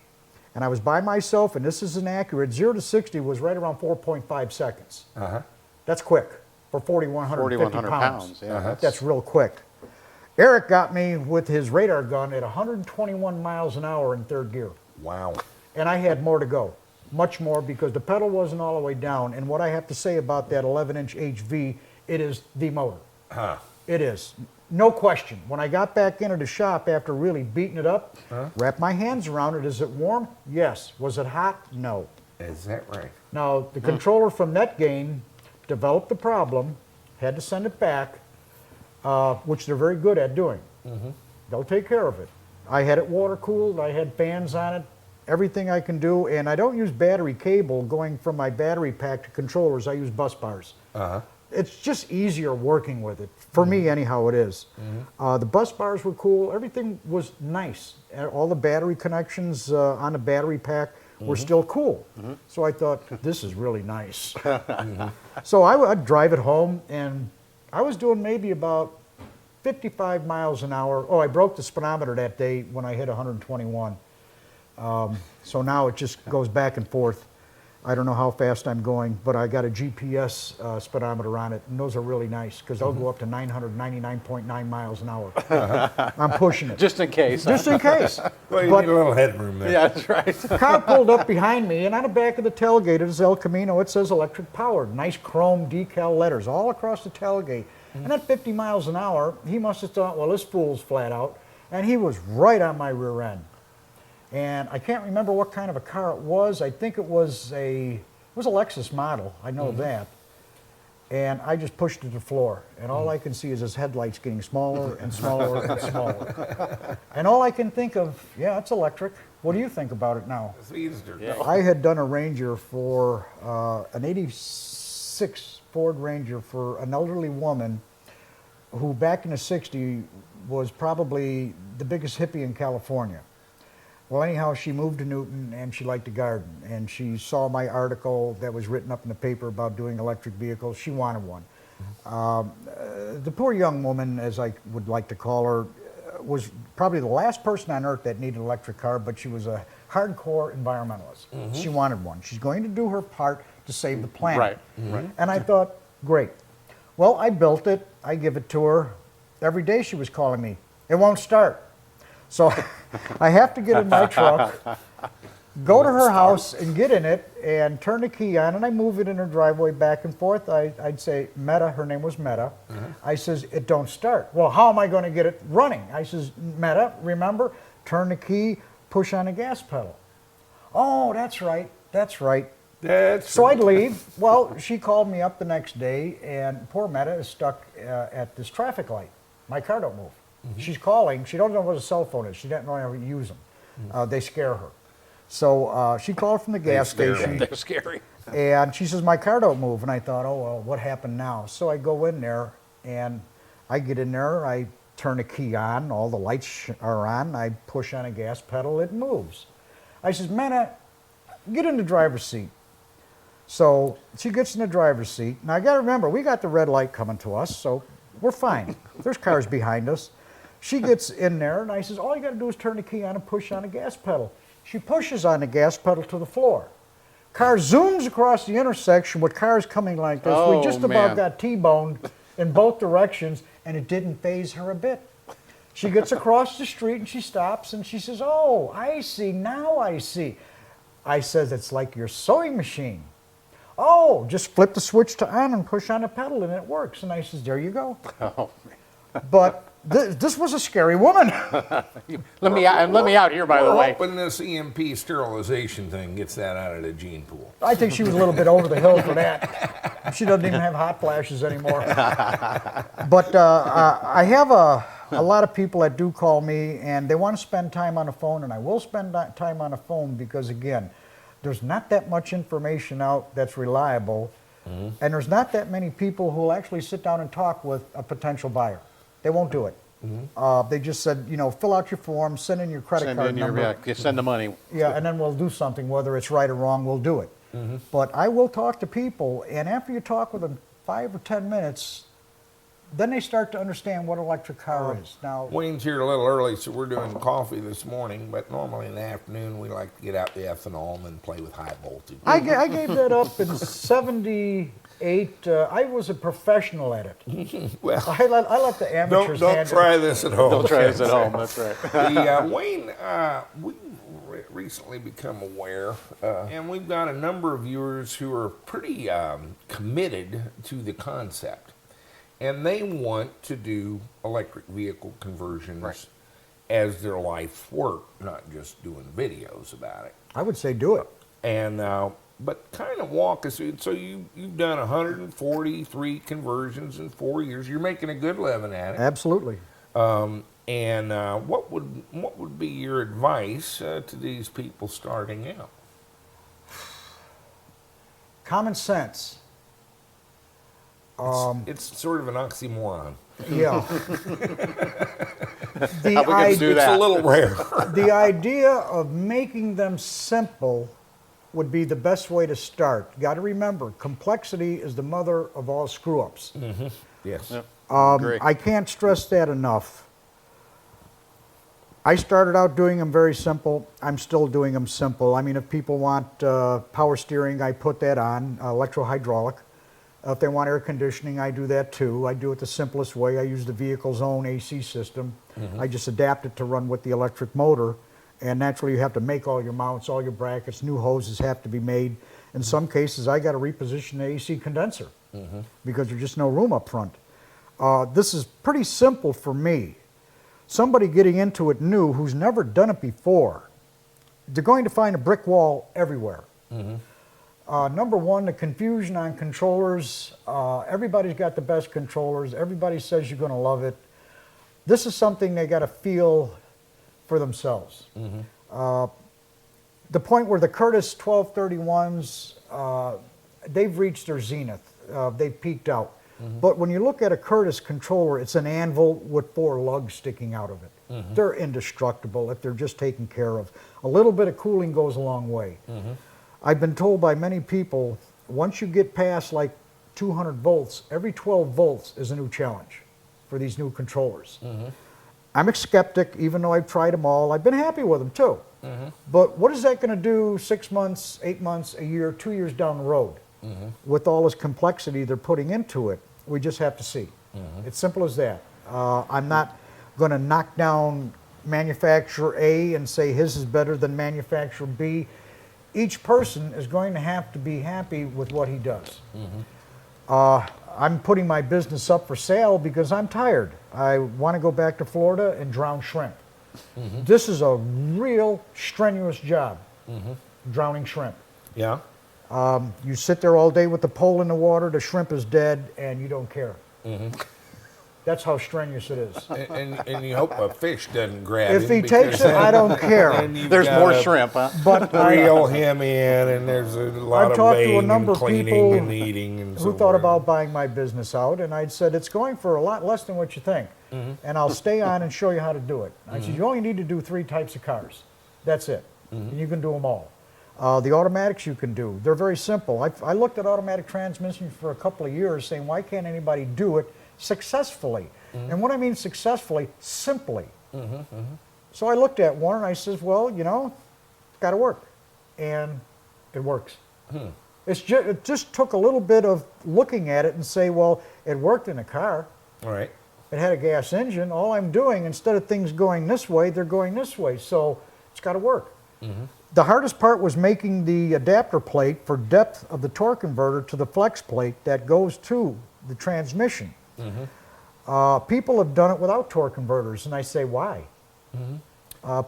and I was by myself, and this is inaccurate. 0 to 60 was right around 4.5 seconds. That's quick for 4,150 4,100 pounds. pounds. Yeah, That's real quick. Eric got me with his radar gun at 121 miles an hour in third gear. Wow. And I had more to go, much more, because the pedal wasn't all the way down. And what I have to say about that 11-inch HV, it is the motor. It is. No question. When I got back into the shop after really beating it up, wrapped my hands around it. Is it warm? Yes. Was it hot? No. Is that right? Now, the controller from NetGain developed the problem, had to send it back, which they're very good at doing. They'll take care of it. I had it water cooled, I had fans on it, everything I can do, and I don't use battery cable going from my battery pack to controllers. I use bus bars. It's just easier working with it. For me, anyhow, it is. The bus bars were cool. Everything was nice. All the battery connections on the battery pack were still cool. So I thought, this is really nice. So I'd drive it home, and I was doing maybe about 55 miles an hour. Oh, I broke the speedometer that day when I hit 121. So now it just goes back and forth. I don't know how fast I'm going, but I got a GPS speedometer on it, and those are really nice because they'll go up to 999.9 miles an hour. I'm pushing it. Just in case. Just in case. Well, you But- need a little headroom there. Yeah, that's right. The car pulled up behind me, and on the back of the tailgate is El Camino. It says electric powered. Nice chrome decal letters all across the tailgate. And at 50 miles an hour, he must have thought, well, this fool's flat out. And he was right on my rear end. And I can't remember what kind of a car it was. I think it was a Lexus model. I know that. And I just pushed it to the floor. And all I can see is his headlights getting smaller and smaller and smaller. And all I can think of, yeah, it's electric. What do you think about it now? It's easier. I had done a Ranger for an 86 Ford Ranger for an elderly woman who back in the 60s was probably the biggest hippie in California. Well, anyhow, she moved to Newton and she liked to garden. And she saw my article that was written up in the paper about doing electric vehicles. She wanted one. The poor young woman, as I would like to call her, was probably the last person on earth that needed an electric car, but she was a hardcore environmentalist. She wanted one. She's going to do her part to save the planet. Right. And I thought, great. Well, I built it. I give it to her. Every day she was calling me. It won't start. So I have to get in my truck, go to her house and get in it and turn the key on, and I move it in her driveway back and forth. I'd say, Meta, her name was Meta. I says, it don't start. Well, how am I going to get it running? I says, Meta, remember, turn the key, push on the gas pedal. Oh, that's right, that's right. So I'd leave. Well, she called me up the next day, and poor Meta is stuck at this traffic light. My car don't move. She's calling. She don't know what a cell phone is. She doesn't know how to use them. They scare her. So she called from the gas station. They're scary. And she says, my car don't move. And I thought, oh, well, what happened now? So I go in there, and I get in there, I turn a key on, all the lights are on, I push on a gas pedal, it moves. I says, Manna, get in the driver's seat. So she gets in the driver's seat. Now I got to remember, we got the red light coming to us, so we're fine. There's cars behind us. She gets in there, and I says, all you got to do is turn the key on and push on the gas pedal. She pushes on the gas pedal to the floor. Car zooms across the intersection with cars coming like this. Oh, We just about man. got T-boned in both directions, and it didn't faze her a bit. She gets across the street, and she stops, and she says, oh, I see, now I see. I says, it's like your sewing machine. Oh, just flip the switch to on and push on the pedal, and it works. And I says, there you go. Oh, But this was a scary woman. let me out here, by the We're way. hoping this EMP sterilization thing gets that out of the gene pool. I think she was a little bit over the hill for that. She doesn't even have hot flashes anymore. But I have a lot of people that do call me, and they want to spend time on the phone, and I will spend that time on the phone because, again, there's not that much information out that's reliable, and there's not that many people who will actually sit down and talk with a potential buyer. They won't do it. They just said, you know, fill out your form, send in your credit card number. Send the money. Yeah, and then we'll do something, whether it's right or wrong, we'll do it. But I will talk to people, and after you talk with them 5 or 10 minutes, then they start to understand what an electric car is. Now, Wayne's here a little early, so we're doing coffee this morning, but normally in the afternoon we like to get out the ethanol and play with high voltage. I gave that up in '78. I was a professional at it. Well, I let the amateurs don't handle try this at home. Don't try this at home. That's right. Wayne, we've recently become aware, and we've got a number of viewers who are pretty committed to the concept. And they want to do electric vehicle conversions as their life's work, not just doing videos about it. I would say do it. And but kind of walk us through. So you've done 143 conversions in 4 years. You're making a good living at it. Absolutely. And what would be your advice to these people starting out? Common sense. It's sort of an oxymoron. Yeah. How we gonna do It's that? a little rare. The idea of making them simple would be the best way to start. Got to remember, complexity is the mother of all screw-ups. Yes. Yep. Agree. I can't stress that enough. I started out doing them very simple. I'm still doing them simple. I mean, if people want power steering, I put that on, electro-hydraulic. If they want air conditioning, I do that too. I do it the simplest way. I use the vehicle's own AC system. I just adapt it to run with the electric motor. And naturally, you have to make all your mounts, all your brackets. New hoses have to be made. In some cases, I got to reposition the AC condenser because there's just no room up front. This is pretty simple for me. Somebody getting into it new who's never done it before, they're going to find a brick wall everywhere. Number one, the confusion on controllers. Everybody's got the best controllers. Everybody says you're going to love it. This is something they got to feel for themselves. The point where the Curtis 1231s, they've reached their zenith. They've peaked out. But when you look at a Curtis controller, it's an anvil with 4 lugs sticking out of it. They're indestructible if they're just taken care of. A little bit of cooling goes a long way. I've been told by many people, once you get past like 200 volts, every 12 volts is a new challenge for these new controllers. I'm a skeptic, even though I've tried them all. I've been happy with them too. But what is that going to do 6 months, 8 months, a year, 2 years down the road? With all this complexity they're putting into it, we just have to see. It's simple as that. I'm not going to knock down manufacturer A and say his is better than manufacturer B. Each person is going to have to be happy with what he does. I'm putting my business up for sale because I'm tired. I want to go back to Florida and drown shrimp. This is a real strenuous job, drowning shrimp. Yeah. You sit there all day with the pole in the water, the shrimp is dead, and you don't care. That's how strenuous it is. And you hope a fish doesn't grab If him. he takes it, I don't care. There's more shrimp, huh? But Reel him in, and there's a lot I've of talked to a weighing number and of cleaning people and eating and so who thought forth. about buying my business out, and I said, it's going for a lot less than what you think. And I'll stay on and show you how to do it. I said, you only need to do 3 types of cars. That's it. And you can do them all. The automatics you can do. They're very simple. I looked at automatic transmissions for a couple of years saying, why can't anybody do it successfully? And what I mean successfully, simply. So I looked at one and I says, well, you know, it's got to work. And it works. It just took a little bit of looking at it and say, well, it worked in a car. All right. It had a gas engine. All I'm doing, instead of things going this way, they're going this way. So it's got to work. The hardest part was making the adapter plate for depth of the torque converter to the flex plate that goes to the transmission. People have done it without torque converters, and I say, why?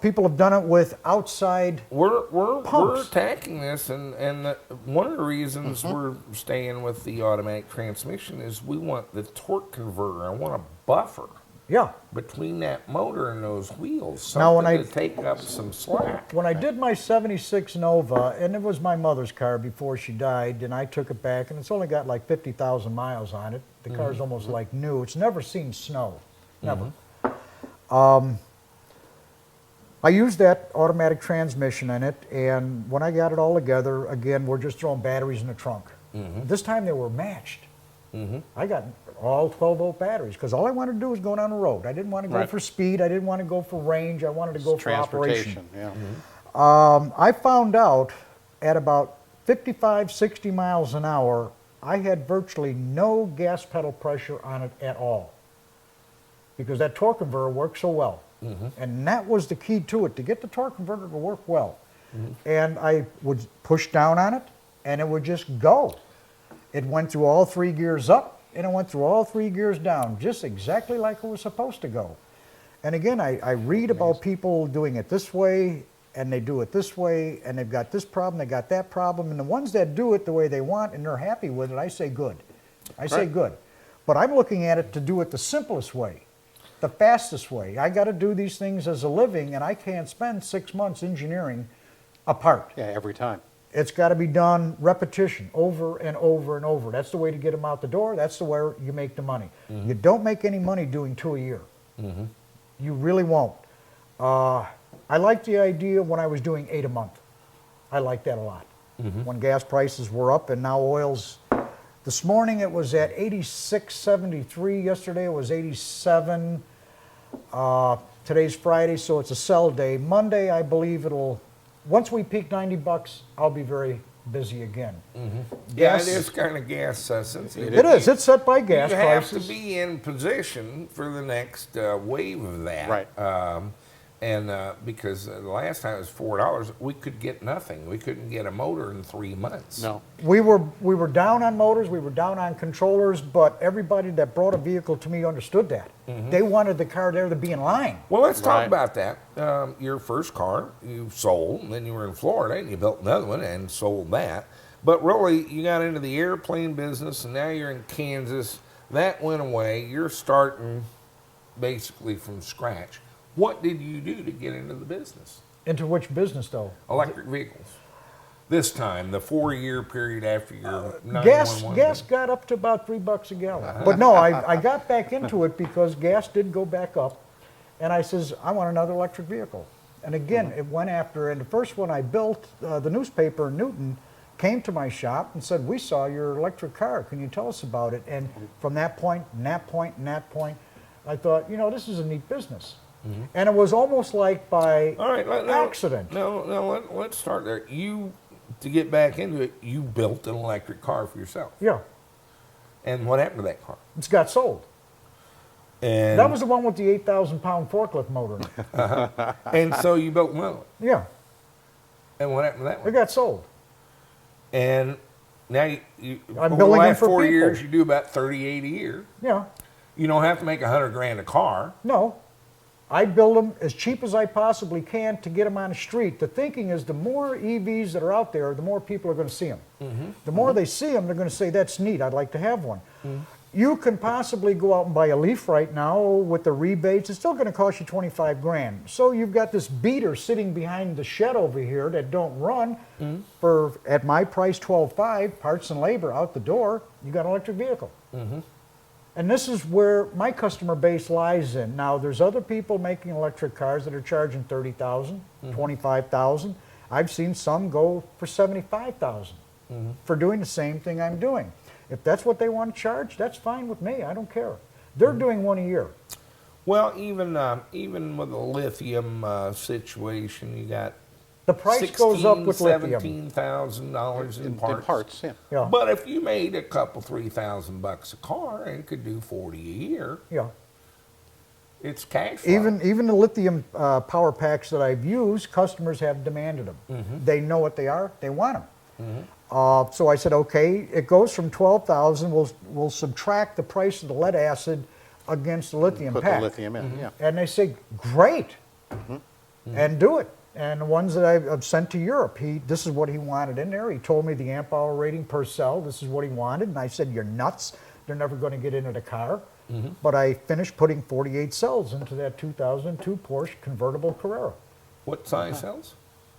People have done it with outside We're pumps. attacking this, and one of the reasons we're staying with the automatic transmission is we want the torque converter. I want a buffer Yeah. between that motor and those wheels, Now, when something I- to take up some slack. When I did my 76 Nova, and it was my mother's car before she died, and I took it back, and it's only got like 50,000 miles on it. The car's almost like new. It's never seen snow. Never. I used that automatic transmission in it, and when I got it all together, again, we're just throwing batteries in the trunk. This time they were matched. I got all 12-volt batteries because all I wanted to do was go down the road. I didn't want to go Right. for speed. I didn't want to go for range. I wanted to go for operation. Transportation, yeah. I found out at about 55, 60 miles an hour, I had virtually no gas pedal pressure on it at all because that torque converter worked so well. And that was the key to it, to get the torque converter to work well. And I would push down on it, and it would just go. It went through all 3 gears up, and it went through all 3 gears down, just exactly like it was supposed to go. And again, I read about people doing it this way, and they do it this way, and they've got this problem, they got that problem, and the ones that do it the way they want and they're happy with it, I say good. I say Right. good. But I'm looking at it to do it the simplest way, the fastest way. I got to do these things as a living, and I can't spend 6 months engineering a part. Yeah, every time. It's got to be done repetition, over and over and over. That's the way to get them out the door. That's the way you make the money. You don't make any money doing 2 a year. You really won't. I like the idea when I was doing 8 a month. I like that a lot. When gas prices were up and now oil's, this morning it was at 86.73. Yesterday it was 87. Today's Friday, so it's a sell day. Monday, I believe it'll, once we peak 90 bucks, I'll be very busy again. Yeah, Gas- it is kind of gas sensitive. It is. It's set by gas you have prices. to be in position for the next wave of that. Right. Because the last time it was $4, we could get nothing. We couldn't get a motor in 3 months. No. We were down on motors, we were down on controllers, but everybody that brought a vehicle to me understood that. They wanted the car there to be in line. Well, let's talk Right. about that. Your first car you sold, and then you were in Florida, and you built another one and sold that. But really, you got into the airplane business, and now you're in Kansas. That went away. You're starting basically from scratch. What did you do to get into the business? Into which business, though? Electric vehicles. This time, the 4-year period after your 911. Gas got up to about $3 a gallon. But no, I got back into it because gas did go back up. And I says, I want another electric vehicle. And again, it went after, and the first one I built, the newspaper in Newton came to my shop and said, we saw your electric car. Can you tell us about it? And from that point, and that point, and that point, I thought, you know, this is a neat business. And it was almost like by All right, accident. Let's start there. To get back into it, you built an electric car for yourself. Yeah, And what happened to that car? it's got sold. And That was the one with the 8,000-pound forklift motor in it. and so you built another one. Yeah, And what happened to that it one? got sold. And now you I'm over the building them last for 4 people. years, you do about 38 a year. Yeah, You don't have to make $100,000 a car. no. I build them as cheap as I possibly can to get them on the street. The thinking is the more EVs that are out there, the more people are going to see them. The more they see them, they're going to say, that's neat, I'd like to have one. You can possibly go out and buy a Leaf right now with the rebates. It's still going to cost you 25 grand. So you've got this beater sitting behind the shed over here that don't run for, at my price, $12,500, parts and labor out the door. You got an electric vehicle. And this is where my customer base lies in. Now, there's other people making electric cars that are charging $30,000, $25,000. I've seen some go for $75,000 for doing the same thing I'm doing. If that's what they want to charge, that's fine with me. I don't care. They're doing one a year. Well, even with the lithium situation, you got The price goes up with lithium. $17,000 in In parts. parts, yeah. Yeah. But if you made a couple, $3,000 a car and could do 40 a year, Yeah. it's cash flow. Even the lithium power packs that I've used, customers have demanded them. They know what they are. They want them. So I said, okay, it goes from 12,000. We'll subtract the price of the lead acid against the lithium Put pack. the lithium in, yeah. And they say, great, and do it. And the ones that I've sent to Europe, this is what he wanted in there. He told me the amp hour rating per cell, this is what he wanted. And I said, you're nuts. They're never going to get into the car. But I finished putting 48 cells into that 2002 Porsche convertible Carrera. What size cells?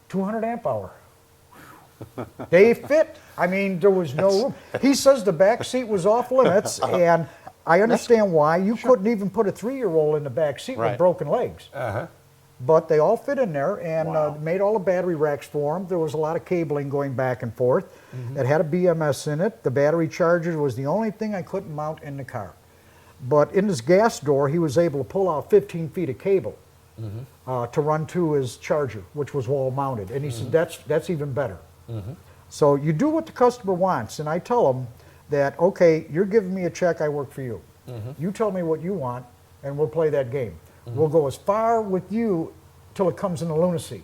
200 amp hour. They fit. I mean, there was no room. He says the back seat was off limits, and I understand why. You couldn't even put a 3-year-old in the back seat with Right. broken legs. But they all fit in there, and made all the battery racks for them. There was a lot of cabling going back and forth. It had a BMS in it. The battery charger was the only thing I couldn't mount in the car. But in his gas door, he was able to pull out 15 feet of cable to run to his charger, which was wall mounted. And he said, that's even better. So you do what the customer wants, and I tell them that, okay, you're giving me a check, I work for you. You tell me what you want, and we'll play that game. We'll go as far with you till it comes into lunacy.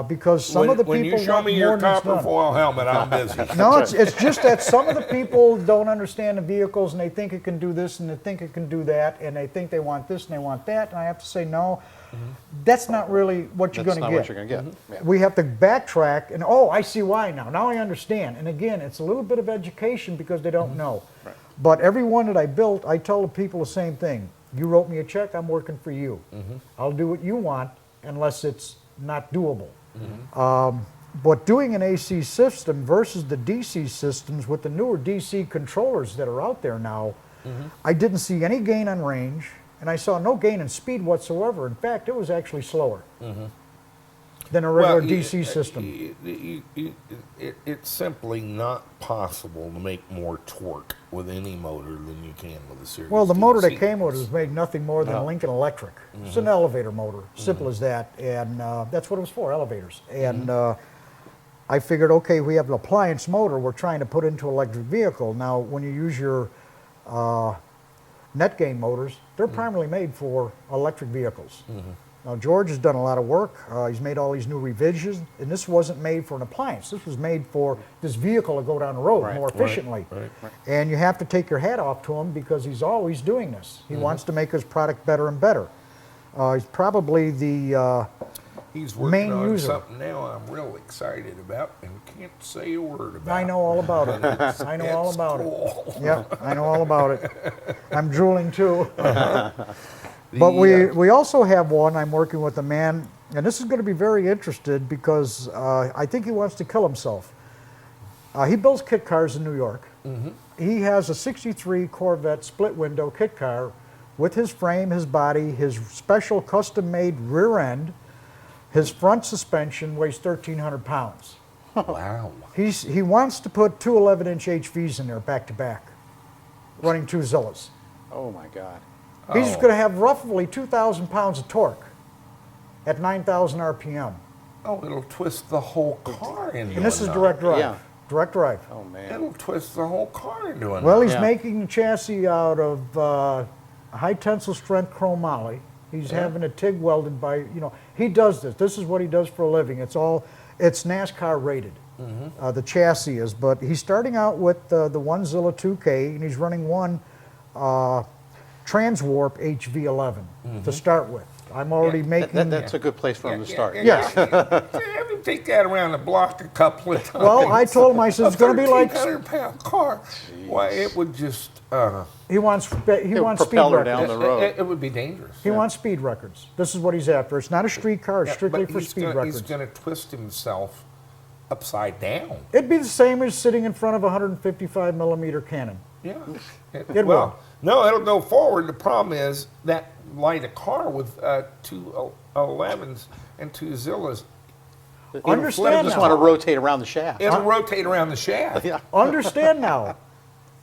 Because some of the when people you show want me more your than it's copper done. foil helmet, I'm busy. No, it's just that some of the people don't understand the vehicles, and they think it can do this, and they think it can do that, and they think they want this, and they want that, and I have to say, no, that's not really what you're That's going to not get. what you're going to get. Yeah. We have to backtrack, and oh, I see why now. Now I understand. And again, it's a little bit of education because they don't know. Right. But every one that I built, I tell the people the same thing. You wrote me a check, I'm working for you. I'll do what you want unless it's not doable. But doing an AC system versus the DC systems with the newer DC controllers that are out there now, I didn't see any gain on range, and I saw no gain in speed whatsoever. In fact, it was actually slower than a regular DC system. It's simply not possible to make more torque with any motor than you can with a series. Well, the motor that DC. came with it was made nothing more than a Lincoln Electric. It's an elevator motor, simple as that, and that's what it was for, elevators. And I figured, okay, we have an appliance motor we're trying to put into an electric vehicle. Now, when you use your net gain motors, they're primarily made for electric vehicles. Now, George has done a lot of work. He's made all these new revisions, and this wasn't made for an appliance. This was made for this vehicle to go down the road Right, more right, efficiently. And you have to take your hat off to him because he's always doing this. He wants to make his product better and better. He's probably the He's working main on user. something now I'm real excited about and can't say a word about. I know all about it. I know all It's about cool. it. Yep, I know all about it. I'm drooling too. But we also have one, I'm working with a man, and this is going to be very interested because I think he wants to kill himself. He builds kit cars in New York. He has a 63 Corvette split window kit car with his frame, his body, his special custom made rear end. His front suspension weighs 1,300 pounds. Wow. He wants to put two 11-inch HVs in there back to back, running two Zillas. Oh, my God. He's going to have roughly 2,000 pounds of torque at 9,000 RPM. Oh, it'll twist the whole car into And this is a direct drive. Yeah. Direct drive. Oh, man. It'll twist the whole car into a Well, he's Yeah. making the chassis out of high tensile strength chromoly. He's having a TIG welded by, he does this. This is what he does for a living. It's NASCAR rated, the chassis is. But he's starting out with the one Zilla 2K, and he's running one Transwarp HV11 to start with. I'm already making. That's a good place for him to start. Yes. Have him take that around the block a couple of times. Well, I told him, I said, it's going to be like. 1,300-pound car. Why, it would just. He wants speed propel her records. down the road. It would be dangerous. He wants speed records. This is what he's after. It's not a street car. It's strictly But for speed records. He's going to twist himself upside down. It'd be the same as sitting in front of a 155 millimeter cannon. Yeah. It will. No, it'll go forward. The problem is that light a car with two 11s and two Zillas. Understand Just now. want to rotate around the shaft. It'll rotate around the shaft. Yeah. Understand now.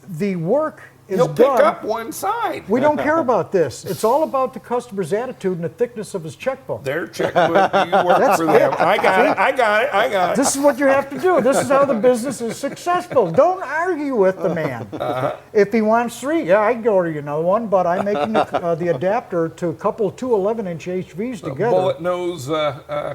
The work is He'll done. pick up one side. We don't care about this. It's all about the customer's attitude and the thickness of his checkbook. Their checkbook, you work for them. I got it. This is what you have to do. This is how the business is successful. Don't argue with the man. If he wants 3, yeah, I can order you another one, but I'm making the adapter to a couple of 2 11-inch HVs together. Bullet nose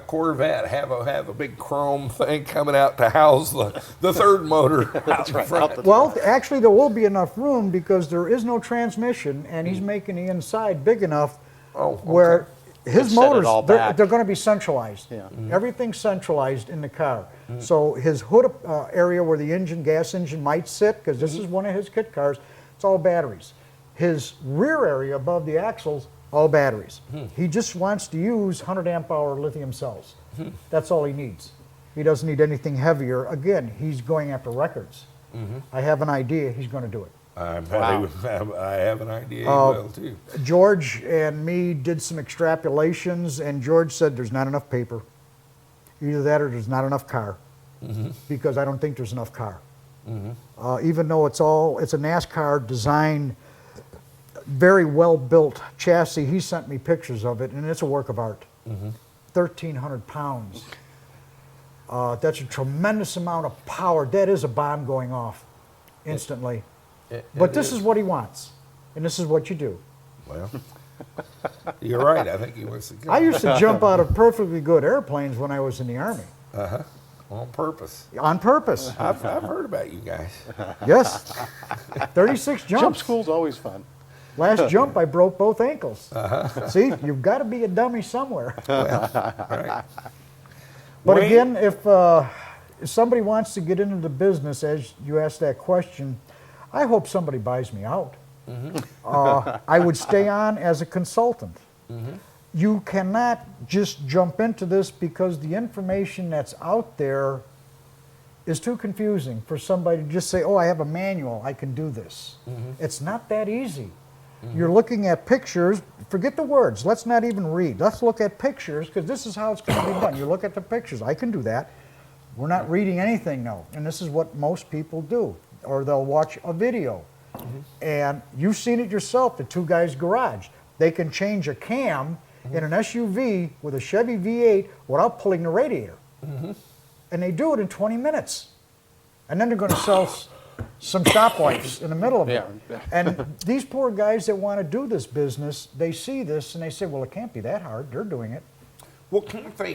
Corvette have a big chrome thing coming out to house the third motor. That's right. Out the Well, actually, there will be enough room because there is no transmission, and he's making the inside big enough where his Set it motors, all they're back. going to be centralized. Yeah. Everything's centralized in the car. So his hood area where the gas engine might sit, because this is one of his kit cars, it's all batteries. His rear area above the axles, all batteries. He just wants to use 100 amp hour lithium cells. That's all he needs. He doesn't need anything heavier. Again, he's going after records. I have an idea he's going to do it. I have an idea he will too. George and me did some extrapolations, and George said there's not enough paper. Either that or there's not enough car, because I don't think there's enough car. Even though it's a NASCAR design, very well built chassis. He sent me pictures of it, and it's a work of art. 1,300 pounds. That's a tremendous amount of power. That is a bomb going off instantly. But this is what he wants, and this is what you do. Well, you're right. I think he wants to go. I used to jump out of perfectly good airplanes when I was in the Army. On purpose. On purpose. I've heard about you guys. Yes. 36 jumps. Jump school's always fun. Last jump, I broke both ankles. See, you've got to be a dummy somewhere. Right. But Wayne? again, if somebody wants to get into the business, as you asked that question, I hope somebody buys me out. I would stay on as a consultant. You cannot just jump into this because the information that's out there is too confusing for somebody to just say, oh, I have a manual, I can do this. It's not that easy. You're looking at pictures, forget the words, let's not even read. Let's look at pictures, because this is how it's going to be done. You look at the pictures, I can do that. We're not reading anything, no. And this is what most people do. Or they'll watch a video. And you've seen it yourself, the 2 guys' garage. They can change a cam in an SUV with a Chevy V8 without pulling the radiator. And they do it in 20 minutes. And then they're going to sell some stoplights in the middle of it. Yeah. And these poor guys that want to do this business, they see this and they say, well, it can't be that hard. They're doing it. Well, can't they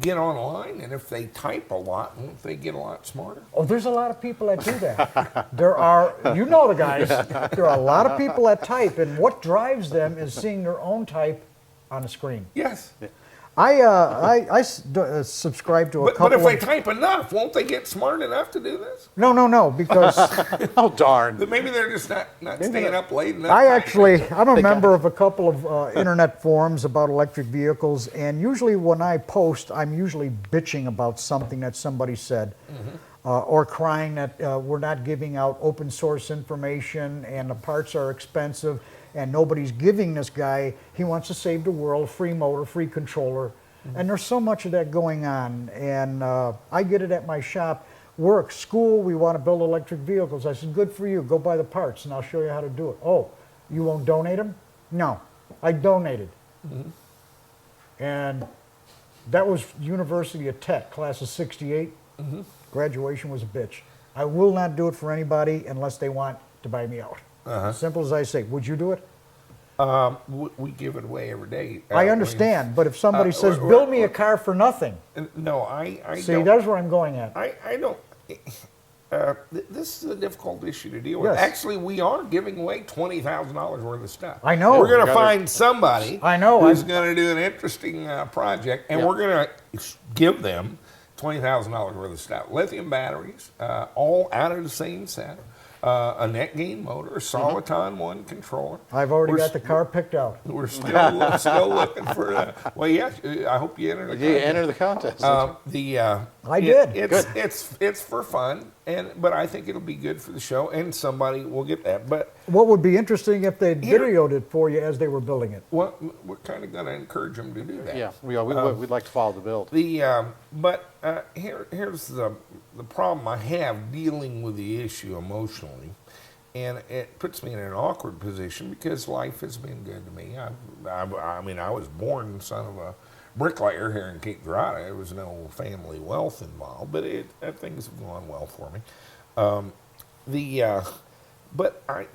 get online? And if they type a lot, won't they get a lot smarter? Oh, there's a lot of people that do that. There are, you know the guys, there are a lot of people that type, and what drives them is seeing their own type on the screen. Yes. I subscribe to a But couple if they of... type enough, won't they get smart enough to do this? No, because Oh, darn. Maybe they're just not staying up late enough. I'm a member of a couple of internet forums about electric vehicles, and usually when I post, I'm usually bitching about something that somebody said, or crying that we're not giving out open source information and the parts are expensive and nobody's giving this guy, he wants to save the world, free motor, free controller. And there's so much of that going on, and I get it at my shop. Work, school, we want to build electric vehicles. I said, good for you, go buy the parts and I'll show you how to do it. Oh, you won't donate them? No, I donated. And that was University of Tech, class of 68. Graduation was a bitch. I will not do it for anybody unless they want to buy me out. Simple as I say. Would you do it? We give it away every day. I understand, but if somebody says, build me a car for nothing. No, I See, don't. that's where I'm going at. I don't. this is a difficult issue to deal with. Yes. Actually, we are giving away $20,000 worth of stuff. I know. We're going to Gotta- find somebody I know. who's going to do an interesting project, and Yeah. we're going to give them $20,000 worth of stuff. Lithium batteries, all out of the same set. A net gain motor, a Soliton 1 controller. I've already We're got the car picked out. We're still looking for. Well, yeah. I hope you enter the. You contest. enter the contest. I did. It's for fun, but I think it'll be good for the show, and somebody will get that. But What would be interesting if they Here- videoed it for you as they were building it. we're kind of going to encourage them to do that. Yeah, we'd like to follow the build. Here's the problem I have dealing with the issue emotionally, and it puts me in an awkward position because life has been good to me. I mean, I was born son of a bricklayer here in Cape Girardeau. There was no family wealth involved, but things have gone well for me. But I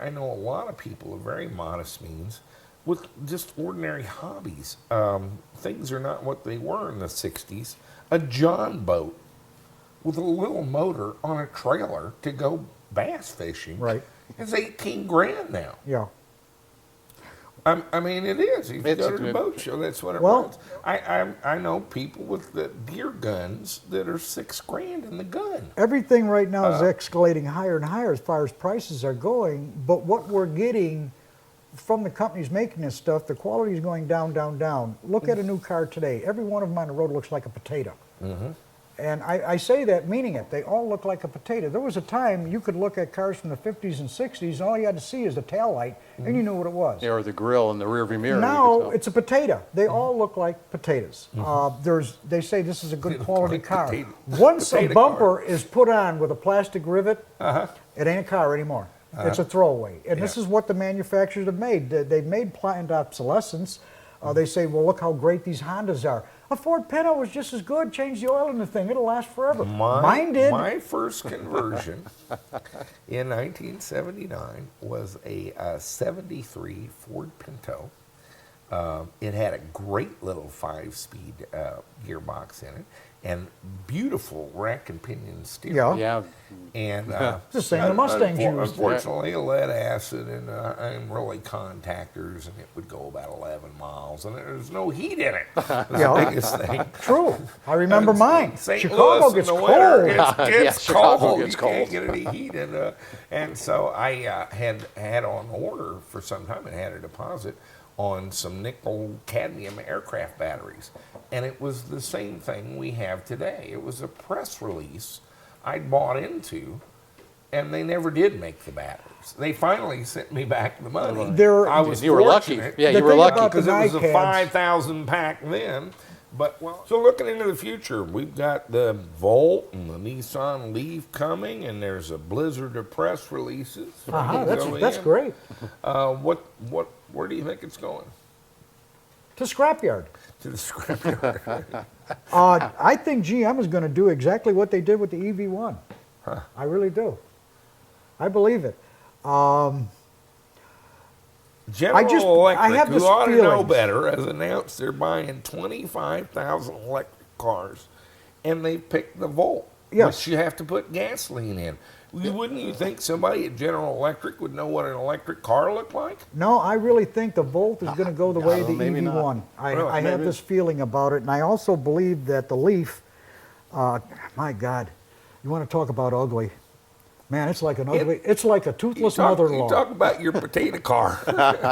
know a lot of people of very modest means with just ordinary hobbies. Things are not what they were in the 60s. A John boat with a little motor on a trailer to go bass fishing Right. is 18 grand now. Yeah. I mean, it is. If you It's go a to the good- boat show, that's what it Well- runs. I know people with the deer guns that are 6 grand in the gun. Everything right now is escalating higher and higher as far as prices are going, but what we're getting from the companies making this stuff, the quality is going down, down, down. Look at a new car today. Every one of them on the road looks like a potato. And I say that meaning it. They all look like a potato. There was a time you could look at cars from the 50s and 60s, and all you had to see is the tail light, and you knew what it was. Yeah, or the grill and the rearview mirror. you Now could tell. it's a potato. They all look like potatoes. They say this is a They good look quality like car. potato- Once a potato bumper is put on with a plastic rivet, it ain't a car anymore. It's a throwaway. And this Yeah. is what the manufacturers have made. They've made planned obsolescence. They say, well, look how great these Hondas are. A Ford Pinto was just as good. Change the oil in the thing. It'll last forever. Mine did. My first conversion in 1979 was a 73 Ford Pinto. It had a great little 5-speed gearbox in it and beautiful rack and pinion steering. Yeah. Yeah, And It's the same the Mustangs used. unfortunately, lead acid and really contactors, and it would go about 11 miles, and there's no heat in it. That's Yeah. the biggest thing. True. I remember mine. St. Chicago Louis gets in the cold. winter, Yeah, It's Chicago cold. gets You can't cold. get any heat, and so I had on order for some time and had a deposit on some nickel cadmium aircraft batteries, and it was the same thing we have today. It was a press release I'd bought into, and they never did make the batteries. They finally sent me back the money. There- I was you were lucky. fortunate. Yeah, The you were thing lucky. about the Because it was a NiCads. 5,000 pack then. But so looking into the future, we've got the Volt and the Nissan Leaf coming, and there's a blizzard of press releases. That's great. Where do you think it's going? To scrapyard. To the scrapyard. I think GM is going to do exactly what they did with the EV1. I really do. I believe it. General I Electric, have who this ought to know feeling. better, has announced they're buying 25,000 electric cars, and they picked the Volt, Yes. which you have to put gasoline in. Wouldn't you think somebody at General Electric would know what an electric car looked like? No, I really think the Volt is going to go the way of the maybe not. EV1. I Really? have Maybe. this feeling about it, and I also believe that the Leaf, my God, you want to talk about ugly. Man, it's like an ugly, it's like a toothless You mother-in-law. talk about your potato car.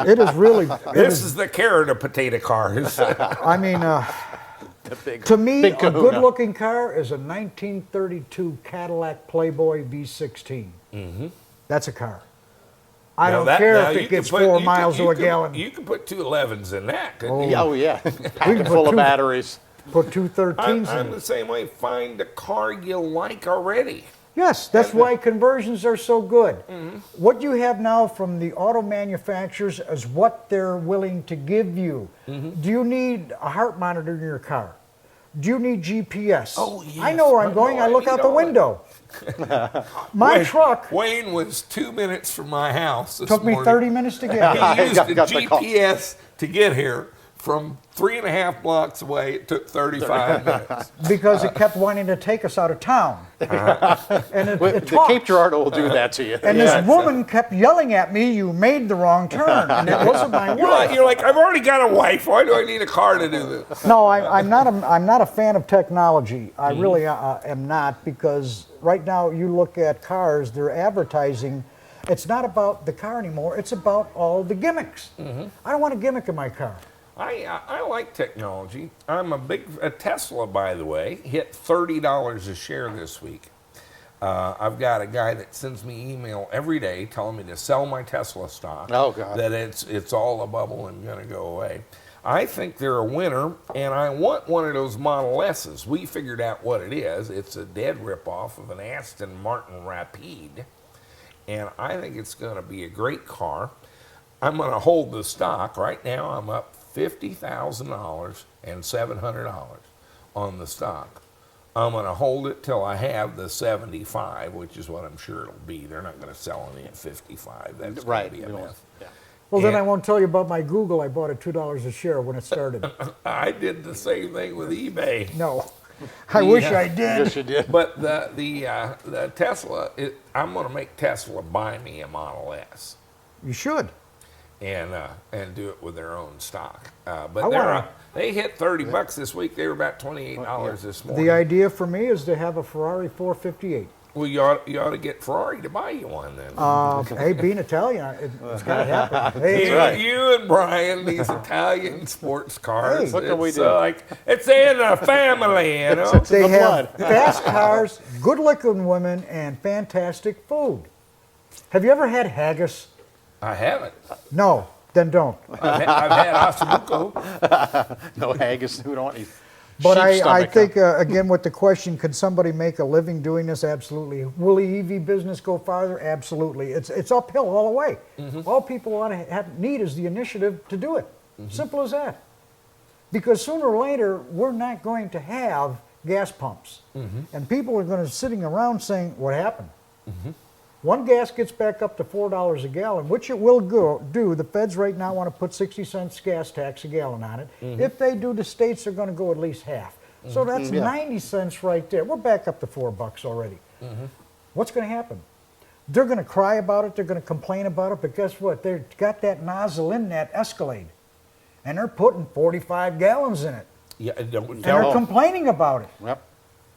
It is really, This is the carrot of potato cars. I mean, the big, to me, big a kahuna. good-looking car is a 1932 Cadillac Playboy V16. Mm-hmm. That's a car. I Now don't that- care now if you it can gets put- 4 you miles can- to you a can- gallon. You can put 2 11s in that. couldn't you? Yeah, oh yeah, pack it put full of two- batteries. Put 2 13s I'm in the it. same way. Find a car you like already. Yes, that's why conversions are so good. Mm-hmm. What you have now from the auto manufacturers is what they're willing to give you. Mm-hmm. Do you need a heart monitor in your car? Do you need GPS? Oh, I yes. know where I'm I going. know I I look need out the all that. window. My truck Wayne was 2 minutes from my house this took me morning. 30 minutes to get here. He used the Got the call. GPS to get here. from 3.5 blocks away, it took 35 minutes. Because it kept wanting to take us out of town. And it The talks. Cape Girardeau will do that to you. And this woman kept yelling at me, "You made the wrong turn," and it wasn't my wife. You're like, I've already got a wife. Why do I need a car to do this? No, I'm not a fan of technology. I really am not, because right now you look at cars, they're advertising. It's not about the car anymore. It's about all the gimmicks. I don't want a gimmick in my car. I like technology. I'm a Tesla, by the way, hit $30 a share this week. I've got a guy that sends me email every day telling me to sell my Tesla stock. Oh, God. That it's all a bubble and going to go away. I think they're a winner, and I want one of those Model S's. We figured out what it is. It's a dead ripoff of an Aston Martin Rapide, and I think it's going to be a great car. I'm going to hold the stock. Right now, I'm up $50,000 and $700 on the stock. I'm going to hold it till I have the 75, which is what I'm sure it'll be. They're not going to sell any at 55. That's Right. going to be a mess. Yeah. Well, then Yeah. I won't tell you about my Google. I bought it $2 a share when it started. I did the same thing with eBay. No, I wish I did. Yes, you did. But the Tesla, I'm going to make Tesla buy me a Model S You should. and do it with their own stock. I But wanna- they hit $30 this week. They were about $28 this morning. The idea for me is to have a Ferrari 458. Well, you ought to get Ferrari to buy you one then. Hey, being Italian, it's got to happen. Hey, right. You and Brian, these Italian sports cars. Hey. What can we it's, do? Like it's in the family, you know. they the have blood. fast cars, good-looking women, and fantastic food. Have you ever had haggis? I haven't. No, then don't. I've had ossobuco. No haggis. We don't want any But sheep I stomach, think, again, with the question, could somebody make a living doing this? Absolutely. Will the EV business go farther? Absolutely. It's uphill all the way. All people ought to need is the initiative to do it. Simple as that. Because sooner or later, we're not going to have gas pumps. And people are going to be sitting around saying, what happened? One gas gets back up to $4 a gallon, which it will do. The feds right now want to put 60 cents gas tax a gallon on it. If they do, the states are going to go at least half. So that's 90 cents right there. We're back up to $4 already. What's going to happen? They're going to cry about it. They're going to complain about it. But guess what? They've got that nozzle in that Escalade, and they're putting 45 gallons in it. Yeah, don't And tell they're me. complaining about it. Yep.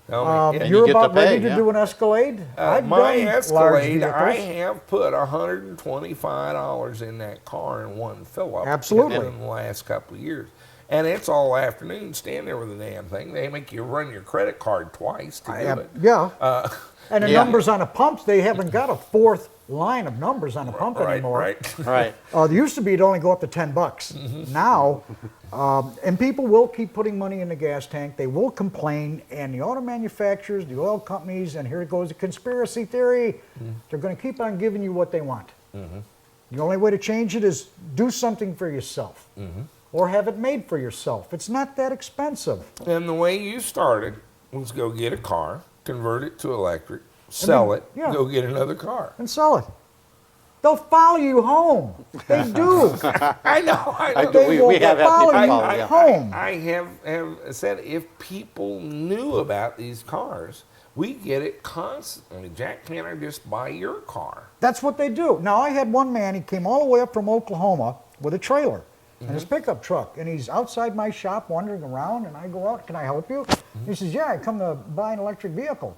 Tell me. And You're you get about to ready pay, to yeah. do an Escalade? I've My done large Escalade, I vehicles. have put $125 in that car in one fill-up. Absolutely. In the last couple of years. And it's all afternoon, stand there with the damn thing. They make you run your credit card twice to do it. Yeah. And the Yeah. numbers on the pumps, they haven't got a fourth line of numbers on the pump Right, anymore. right. Right. There used to be it'd only go up to $10. Now, and people will keep putting money in the gas tank. They will complain, and the auto manufacturers, the oil companies, and here goes the conspiracy theory. They're going to keep on giving you what they want. The only way to change it is do something for yourself, or have it made for yourself. It's not that expensive. And the way you started was go get a car, convert it to electric, sell it, yeah. go get another car. And sell it. They'll follow you home. They do. I know. I know. They We will have had follow people you follow, yeah. home. I have said if people knew about these cars, we get it constantly. Jack, can't I just buy your car? That's what they do. Now, I had one man, he came all the way up from Oklahoma with a trailer and his pickup truck, and he's outside my shop wandering around, and I go out, can I help you? He says, yeah, I come to buy an electric vehicle.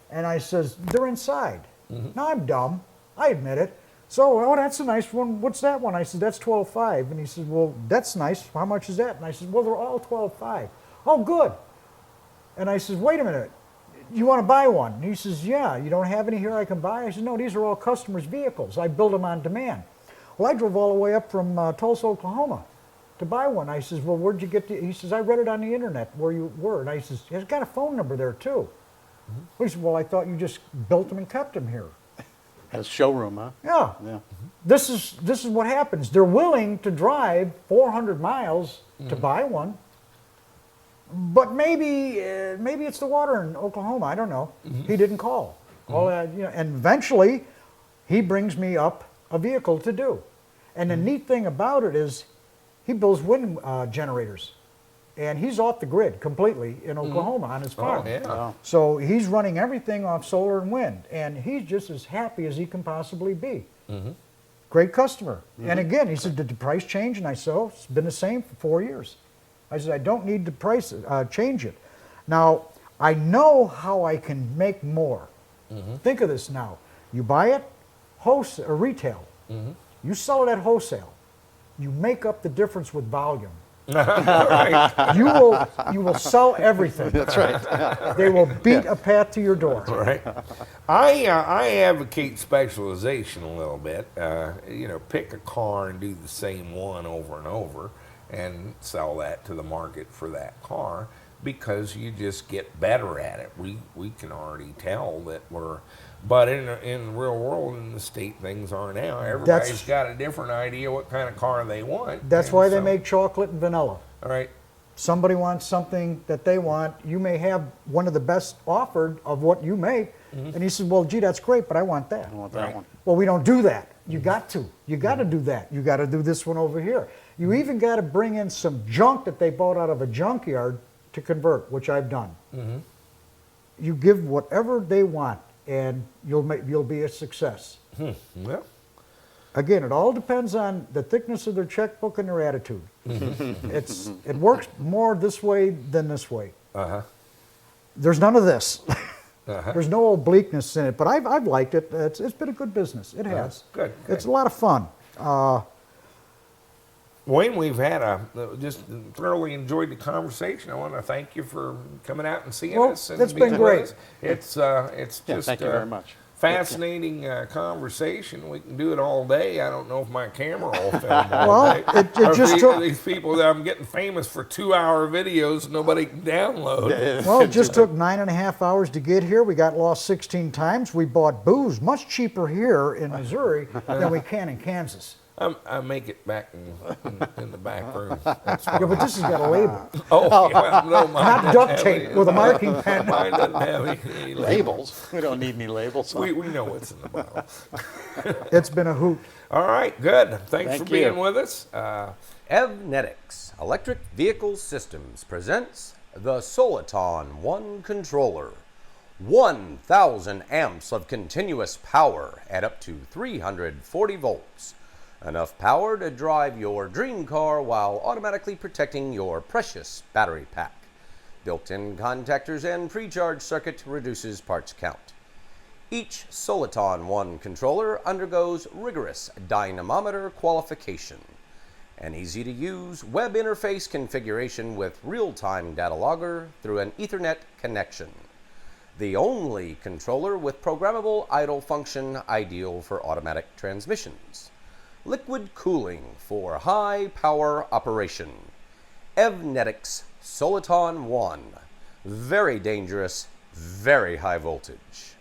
And I says, they're inside. Now, I'm dumb. I admit it. So, oh, that's a nice one. What's that one? I said, that's $12.5. And he says, well, that's nice. How much is that? And I said, well, they're all $12.5. Oh, good. And I says, wait a minute. You want to buy one? And he says, yeah. You don't have any here I can buy? I said, no, these are all customers' vehicles. I build them on demand. Well, I drove all the way up from Tulsa, Oklahoma to buy one. I says, well, where'd you get the... He says, I read it on the internet where you were. And I says, it's got a phone number there, too. He said, well, I thought you just built them and kept them here. Has showroom, huh? Yeah. Yeah. This is what happens. They're willing to drive 400 miles to buy one. But maybe it's the water in Oklahoma. I don't know. He didn't call. And eventually, he brings me up a vehicle to do. And the neat thing about it is, he builds wind generators. And he's off the grid completely in Oklahoma on his farm. Oh, yeah. Wow. So he's running everything off solar and wind, and he's just as happy as he can possibly be. Great customer. And again, he said, did the price change? And I said, oh, it's been the same for 4 years. I said, I don't need the price, change it. Now, I know how I can make more. Think of this now. You buy it, wholesale or retail. You sell it at wholesale. You make up the difference with volume. Right. You will sell everything. That's right. They will beat a path to your door. Right. I advocate specialization a little bit. You know, pick a car and do the same one over and over and sell that to the market for that car because you just get better at it. We can already tell that we're, but in the real world, in the state things are now, everybody's got a different idea what kind of car they want. That's and why they so- make chocolate and vanilla. All right. Somebody wants something that they want. You may have one of the best offered of what you make. And he says, well, gee, that's great, but I want that. I want that one. Well, we don't do that. You got to. You got to do that. You got to do this one over here. You even got to bring in some junk that they bought out of a junkyard to convert, which I've done. You give whatever they want, and you'll be a success. Well, Again, it all depends on the thickness of their checkbook and their attitude. It works more this way than this way. There's none of this. There's no obliqueness in it, but I've liked it. It's been a good business. It has. Good. It's a lot of fun. Wayne, we've had just thoroughly enjoyed the conversation. I want to thank you for coming out and seeing Well, us. And that's being been with great. us. It's Yeah, just thank you very much. fascinating conversation. We can do it all day. I don't know if my camera will film all Well, day. it Or if just took- these people that I'm getting famous for 2-hour videos nobody can download. Well, it just took 9.5 hours to get here. We got lost 16 times. We bought booze much cheaper here in Missouri than we can in Kansas. I make it back in the back room. That's Yeah, but this has got a label, Oh, yeah, well, no, mine not doesn't duct have tape any- with a marking pen. Mine doesn't have any labels. Labels. We don't need any labels. We know what's in the bottle. It's been a hoot. All right, good. Thanks Thank for being you. with us. EVnetics Electric Vehicle Systems presents the Soliton 1 controller. 1,000 amps of continuous power at up to 340 volts. Enough power to drive your dream car while automatically protecting your precious battery pack. Built-in contactors and pre-charge circuit reduces parts count. Each Soliton 1 controller undergoes rigorous dynamometer qualification. An easy-to-use web interface configuration with real-time data logger through an Ethernet connection. The only controller with programmable idle function ideal for automatic transmissions. Liquid cooling for high power operation. EVnetics Soliton 1. Very dangerous, very high voltage.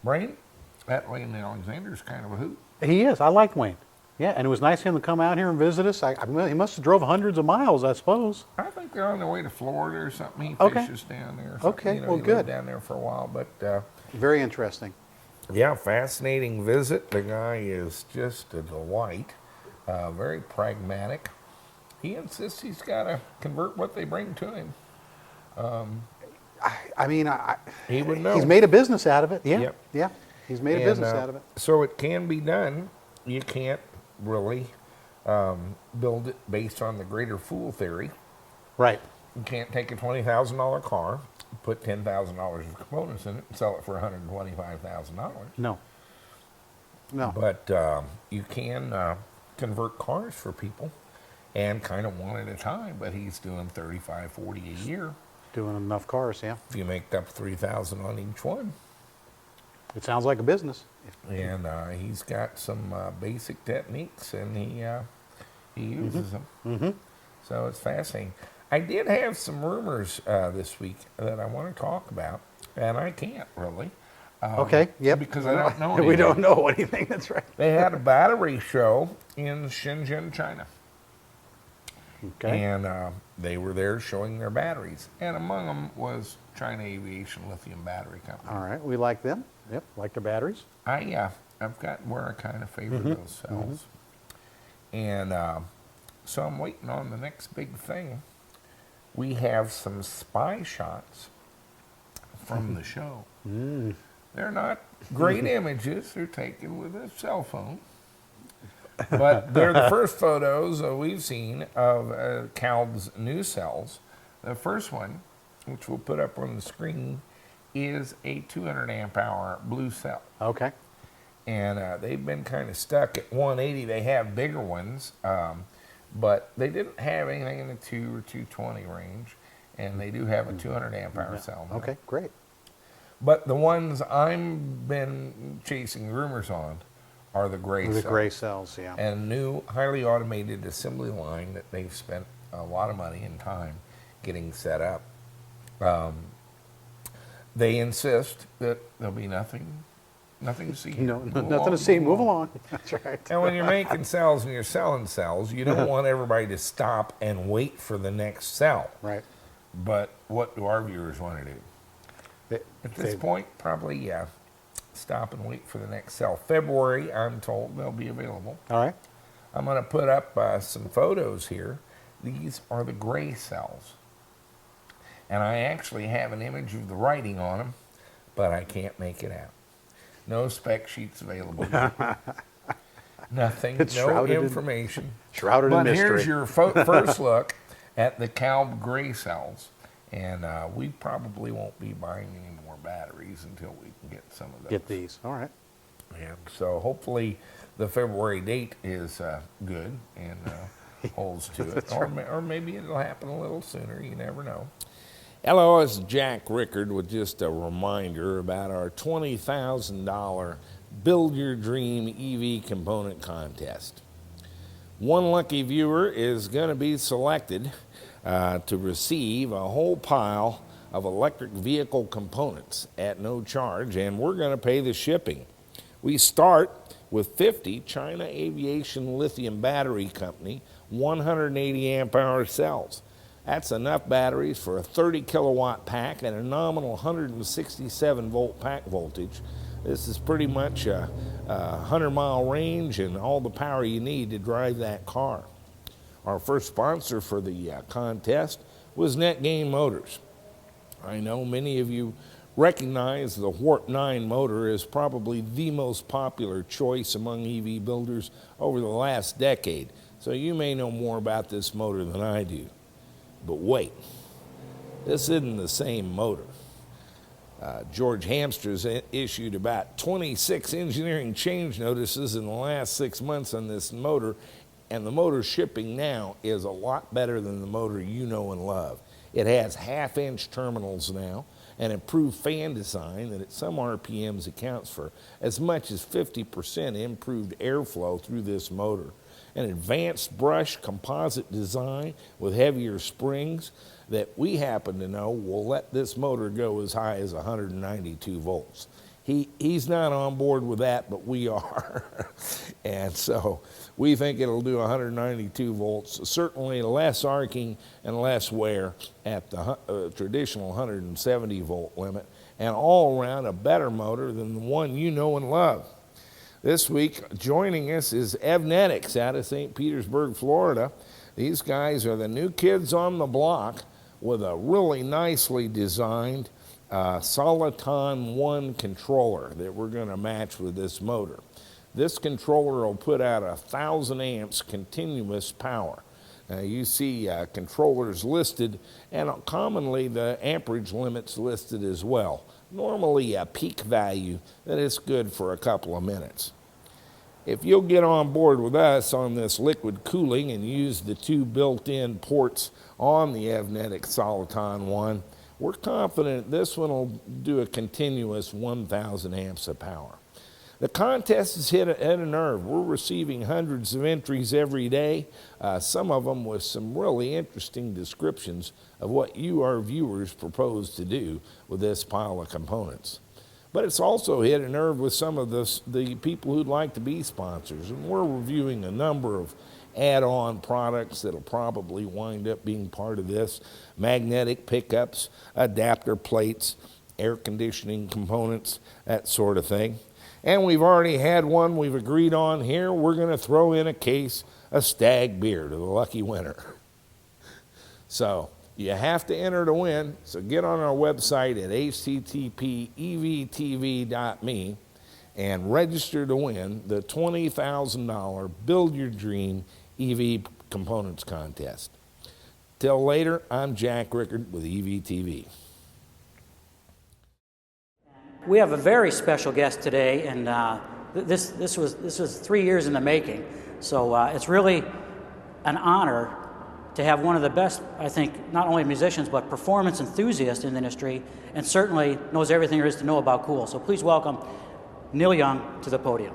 Brain, that Wayne Alexander's kind of a hoot. He is. I like Wayne. Yeah, and it was nice of him to come out here and visit us. He must have drove hundreds of miles, I suppose. I think they're on their way to Florida or something. He Okay. fishes down there. Or something. Okay, You know, well, he good. lived down there for a while, but Very interesting. yeah, fascinating visit. The guy is just a delight. Very pragmatic. He insists he's got to convert what they bring to him. I mean, He would know. he's made a business out of it. Yeah, Yep. yeah. He's made a And, business out of it. So it can be done. You can't really build it based on the greater fool theory. Right. You can't take a $20,000 car, put $10,000 of components in it, and sell it for $125,000. No. No. But you can convert cars for people, and kind of one at a time. But he's doing 35, 40 a year. Doing enough cars, yeah. If you make up 3,000 on each one, It sounds like a business. and he's got some basic techniques, and he uses them. So it's fascinating. I did have some rumors this week that I want to talk about, and I can't really. Okay, yep. Because I don't know We anything. don't know anything, that's right. They had a battery show in Shenzhen, China. Okay. And they were there showing their batteries. And among them was China Aviation Lithium Battery Company. All right, we like them. Yep, like their batteries. I've got where I kind of favor those cells. And So I'm waiting on the next big thing. We have some spy shots from the show. They're not great images. They're taken with a cell phone. But they're the first photos we've seen of CALB's new cells. The first one, which we'll put up on the screen, is a 200 amp hour blue cell. Okay. And they've been kind of stuck at 180. They have bigger ones, but they didn't have anything in the 2 or 220 range. And they do have a 200 amp hour cell now. Okay, great. But the ones I've been chasing rumors on are the gray cells. The gray cells, yeah. And a new highly automated assembly line that they've spent a lot of money and time getting set up. They insist that there'll be nothing to see here. No, Move nothing along, to see. Move along. That's right. And when you're making cells and you're selling cells, you don't want everybody to stop and wait for the next cell. Right. But what do our viewers want to do? At this point, probably, yeah, stop and wait for the next cell. February, I'm told, they'll be available. All right. I'm going to put up some photos here. These are the gray cells. And I actually have an image of the writing on them, but I can't make it out. No spec sheets available. Nothing, It's no shrouded in- information. Shrouded in But mystery. here's your first look at the CALB gray cells. And we probably won't be buying any more batteries until we can get some of those. Get these. All right. And so hopefully the February date is good and holds to it. Or maybe it'll happen a little sooner. You never know. Hello, it's Jack Rickard with just a reminder about our $20,000 Build Your Dream EV Component Contest. One lucky viewer is going to be selected to receive a whole pile of electric vehicle components at no charge, and we're going to pay the shipping. We start with 50 China Aviation Lithium Battery Company 180 amp hour cells. That's enough batteries for a 30 kilowatt pack and a nominal 167 volt pack voltage. This is pretty much a 100-mile range and all the power you need to drive that car. Our first sponsor for the contest was NetGain Motors. I know many of you recognize the Wart 9 motor as probably the most popular choice among EV builders over the last decade, so you may know more about this motor than I do. But wait, this isn't the same motor. George Hamster's issued about 26 engineering change notices in the last 6 months on this motor, and the motor shipping now is a lot better than the motor you know and love. It has half-inch terminals now, an improved fan design that at some RPMs accounts for as much as 50% improved airflow through this motor, an advanced brush composite design with heavier springs that we happen to know will let this motor go as high as 192 volts. He's not on board with that, but we are. And so we think it'll do 192 volts, certainly less arcing and less wear at the traditional 170 volt limit, and all around a better motor than the one you know and love. This week, joining us is EVnetics out of St. Petersburg, Florida. These guys are the new kids on the block with a really nicely designed Soliton 1 controller that we're going to match with this motor. This controller will put out 1,000 amps continuous power. You see controllers listed, and commonly the amperage limit's listed as well. Normally a peak value that is good for a couple of minutes. If you'll get on board with us on this liquid cooling and use the 2 built-in ports on the EVnetics Soliton 1, we're confident this one will do a continuous 1,000 amps of power. The contest has hit a nerve. We're receiving hundreds of entries every day, some of them with some really interesting descriptions of what you, our viewers, propose to do with this pile of components. But it's also hit a nerve with some of the people who'd like to be sponsors, and we're reviewing a number of add-on products that'll probably wind up being part of this: magnetic pickups, adapter plates, air conditioning components, that sort of thing. And we've already had one we've agreed on here. We're going to throw in a case a Stag beer to the lucky winner. So you have to enter to win. So get on our website at http://evtv.me and register to win the $20,000 Build Your Dream EV Components Contest. Till later, I'm Jack Rickard with EVTV. We have a very special guest today, and this was 3 years in the making. So it's really an honor to have one of the best, I think, not only musicians, but performance enthusiasts in the industry, and certainly knows everything there is to know about cool. So please welcome Neil Young to the podium.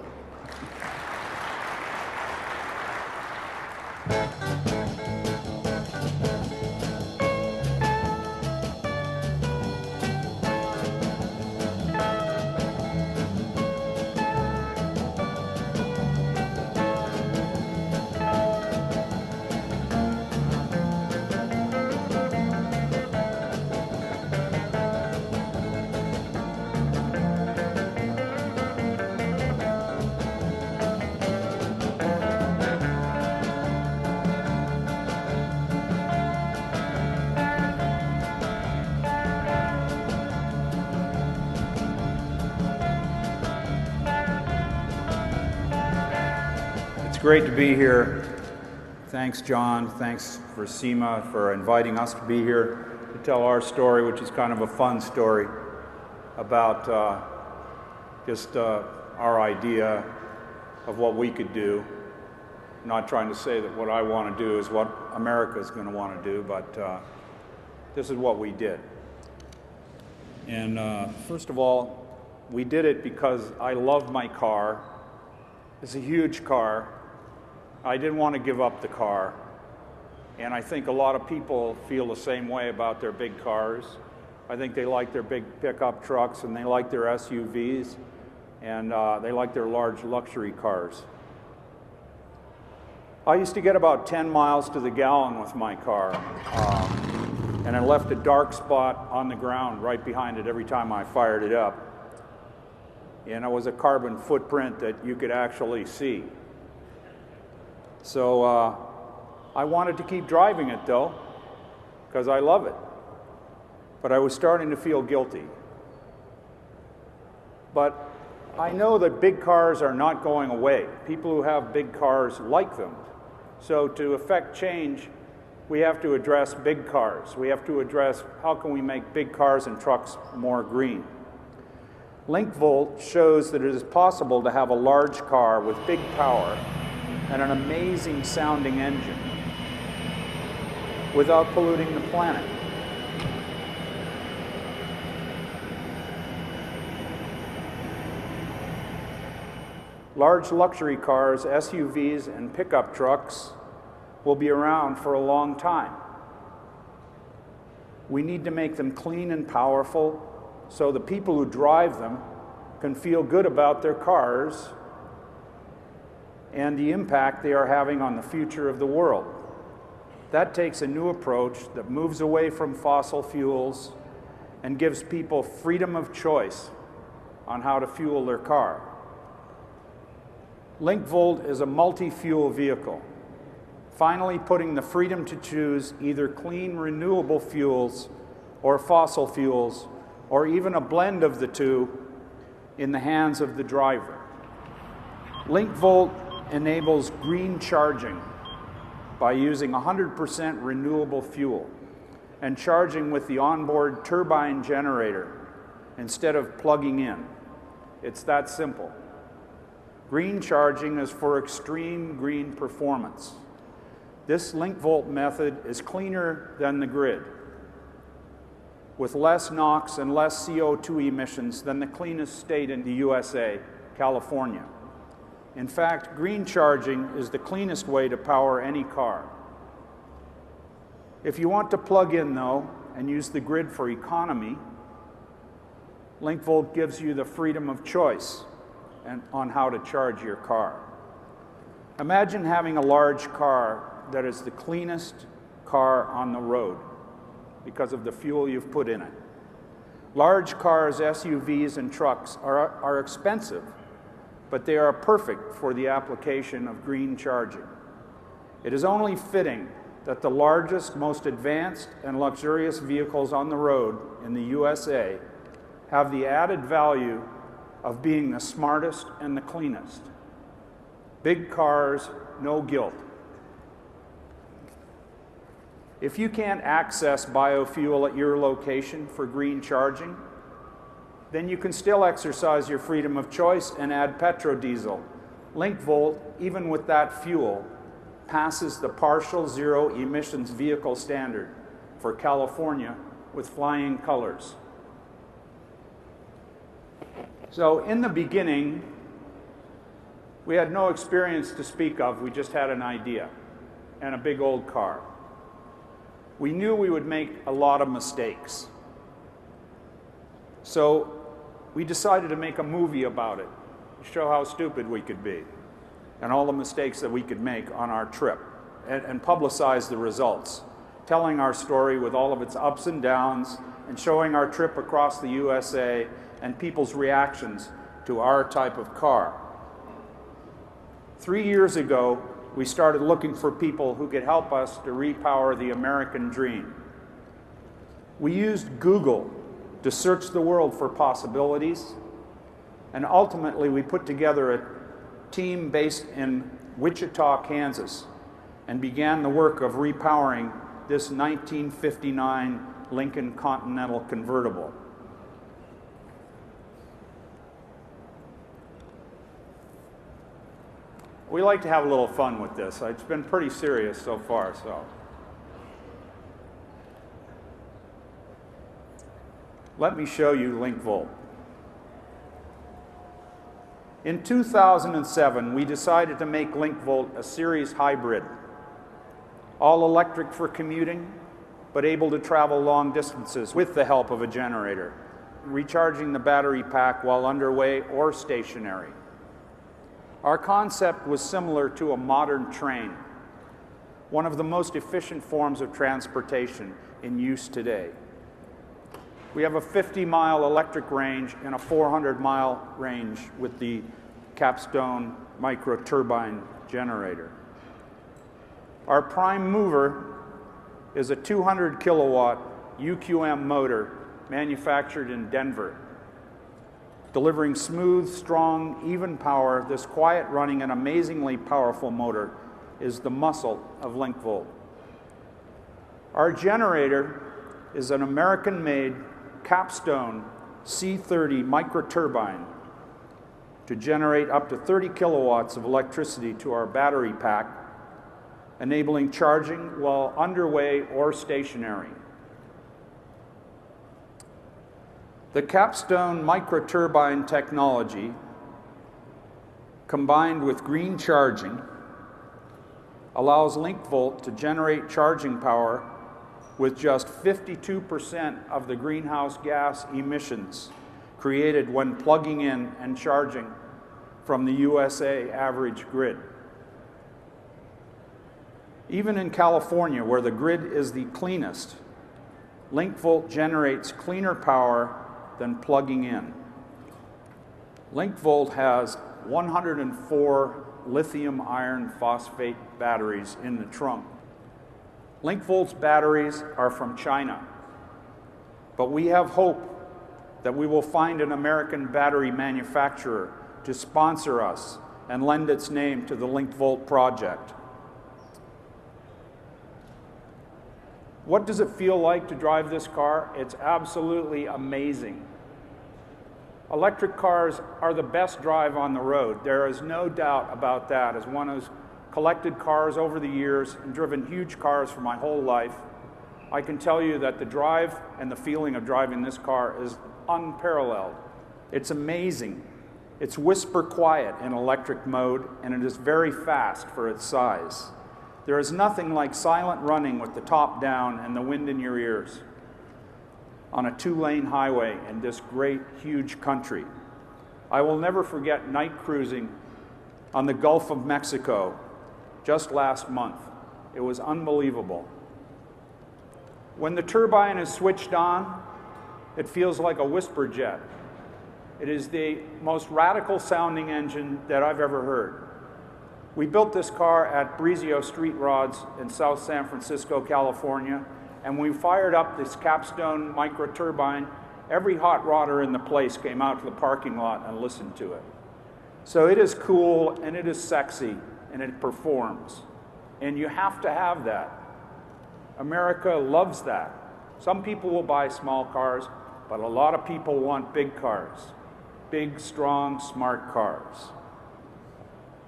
It's great to be here. Thanks, John. Thanks for SEMA for inviting us to be here to tell our story, which is kind of a fun story about just our idea of what we could do. I'm not trying to say that what I want to do is what America is going to want to do, but this is what we did. And first of all, we did it because I love my car. It's a huge car. I didn't want to give up the car. And I think a lot of people feel the same way about their big cars. I think they like their big pickup trucks, and they like their SUVs, and they like their large luxury cars. I used to get about 10 miles to the gallon with my car, and I left a dark spot on the ground right behind it every time I fired it up. And it was a carbon footprint that you could actually see. So I wanted to keep driving it though, because I love it. But I was starting to feel guilty. But I know that big cars are not going away. People who have big cars like them. So to effect change, we have to address big cars. We have to address how can we make big cars and trucks more green. Linc shows that it is possible to have a large car with big power and an amazing sounding engine without polluting the planet. Large luxury cars, SUVs, and pickup trucks will be around for a long time. We need to make them clean and powerful so the people who drive them can feel good about their cars and the impact they are having on the future of the world. That takes a new approach that moves away from fossil fuels and gives people freedom of choice on how to fuel their car. Linc is a multi-fuel vehicle, finally putting the freedom to choose either clean renewable fuels or fossil fuels, or even a blend of the two, in the hands of the driver. Linc enables green charging by using 100% renewable fuel and charging with the onboard turbine generator instead of plugging in. It's that simple. Green charging is for extreme green performance. This Linc method is cleaner than the grid, with less NOx and less CO2 emissions than the cleanest state in the USA, California. In fact, green charging is the cleanest way to power any car. If you want to plug in, though, and use the grid for economy, Linc gives you the freedom of choice on how to charge your car. Imagine having a large car that is the cleanest car on the road because of the fuel you've put in it. Large cars, SUVs, and trucks are expensive, but they are perfect for the application of green charging. It is only fitting that the largest, most advanced, and luxurious vehicles on the road in the USA have the added value of being the smartest and the cleanest. Big cars, no guilt. If you can't access biofuel at your location for green charging, then you can still exercise your freedom of choice and add petrodiesel. Linc, even with that fuel, passes the partial zero emissions vehicle standard for California with flying colors. So in the beginning, we had no experience to speak of. We just had an idea and a big old car. We knew we would make a lot of mistakes. So we decided to make a movie about it, to show how stupid we could be and all the mistakes that we could make on our trip, and publicize the results, telling our story with all of its ups and downs and showing our trip across the USA and people's reactions to our type of car. 3 years ago, we started looking for people who could help us to repower the American dream. We used Google to search the world for possibilities, and ultimately we put together a team based in Wichita, Kansas, and began the work of repowering this 1959 Lincoln Continental convertible. We like to have a little fun with this. It's been pretty serious so far, so. Let me show you Linc. In 2007, we decided to make Linc a series hybrid, all electric for commuting, but able to travel long distances with the help of a generator, recharging the battery pack while underway or stationary. Our concept was similar to a modern train, one of the most efficient forms of transportation in use today. We have a 50-mile electric range and a 400-mile range with the Capstone microturbine generator. Our prime mover is a 200-kilowatt UQM motor manufactured in Denver. Delivering smooth, strong, even power, this quiet-running and amazingly powerful motor is the muscle of Linc. Our generator is an American-made Capstone C30 microturbine to generate up to 30 kilowatts of electricity to our battery pack, enabling charging while underway or stationary. The Capstone microturbine technology, combined with green charging, allows Linc to generate charging power with just 52% of the greenhouse gas emissions created when plugging in and charging from the USA average grid. Even in California, where the grid is the cleanest, Linc generates cleaner power than plugging in. Linc has 104 lithium iron phosphate batteries in the trunk. Linc batteries are from China, but we have hope that we will find an American battery manufacturer to sponsor us and lend its name to the Linc project. What does it feel like to drive this car? It's absolutely amazing. Electric cars are the best drive on the road. There is no doubt about that. As one who's collected cars over the years and driven huge cars for my whole life, I can tell you that the drive and the feeling of driving this car is unparalleled. It's amazing. It's whisper quiet in electric mode, and it is very fast for its size. There is nothing like silent running with the top down and the wind in your ears on a 2-lane highway in this great, huge country. I will never forget night cruising on the Gulf of Mexico just last month. It was unbelievable. When the turbine is switched on, it feels like a whisper jet. It is the most radical sounding engine that I've ever heard. We built this car at Brizio Street Rods in South San Francisco, California, and we fired up this capstone microturbine. Every hot rodder in the place came out to the parking lot and listened to it. So it is cool, and it is sexy, and it performs. And you have to have that. America loves that. Some people will buy small cars, but a lot of people want big cars. Big, strong, smart cars.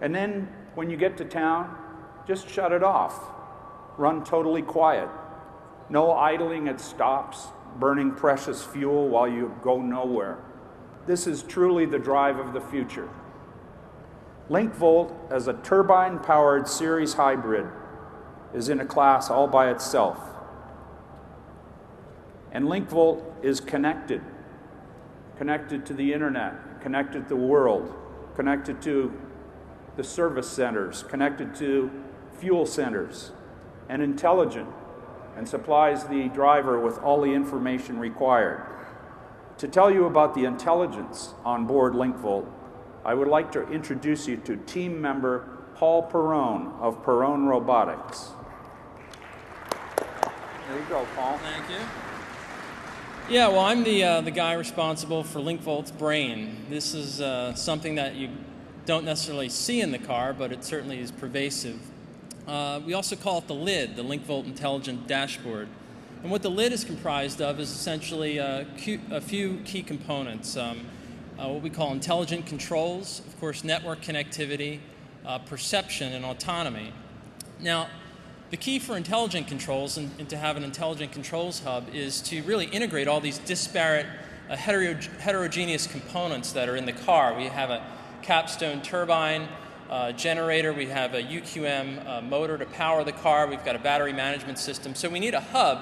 And then when you get to town, just shut it off. Run totally quiet. No idling at stops, burning precious fuel while you go nowhere. This is truly the drive of the future. Linc as a turbine-powered series hybrid is in a class all by itself. And Linc is connected to the internet, connected to the world, connected to the service centers, connected to fuel centers, and intelligent, and supplies the driver with all the information required. To tell you about the intelligence on board Linc, I would like to introduce you to team member Paul Perrone of Perrone Robotics. There you go, Paul. Thank you. Yeah, well, I'm the guy responsible for Linc brain. This is something that you don't necessarily see in the car, but it certainly is pervasive. We also call it the lid, the Linc Intelligent Dashboard. And what the lid is comprised of is essentially a few key components. What we call intelligent controls, of course, network connectivity, perception, and autonomy. Now, the key for intelligent controls and to have an intelligent controls hub is to really integrate all these disparate, heterogeneous components that are in the car. We have a capstone turbine, generator, we have a UQM motor to power the car, we've got a battery management system. So we need a hub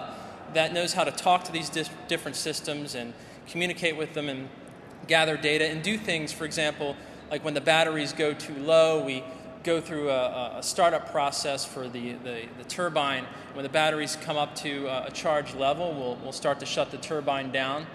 that knows how to talk to these different systems and communicate with them and gather data and do things, for example, like when the batteries go too low, we go through a startup process for the turbine. When the batteries come up to a charge level, we'll start to shut the turbine down.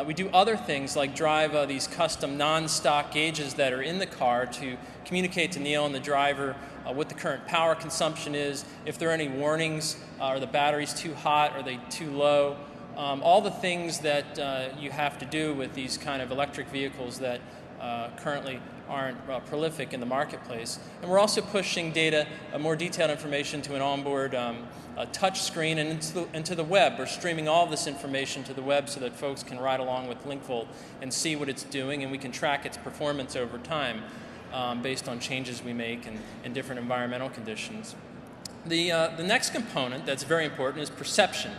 We do other things like drive these custom non-stock gauges that are in the car to communicate to Neil and the driver what the current power consumption is, if there are any warnings, are the batteries too hot, are they too low, all the things that you have to do with these kind of electric vehicles that currently aren't prolific in the marketplace. And we're also pushing data, more detailed information to an onboard touch screen and into the web. We're streaming all of this information to the web so that folks can ride along with Linc and see what it's doing, and we can track its performance over time based on changes we make in different environmental conditions. The next component that's very important is perception.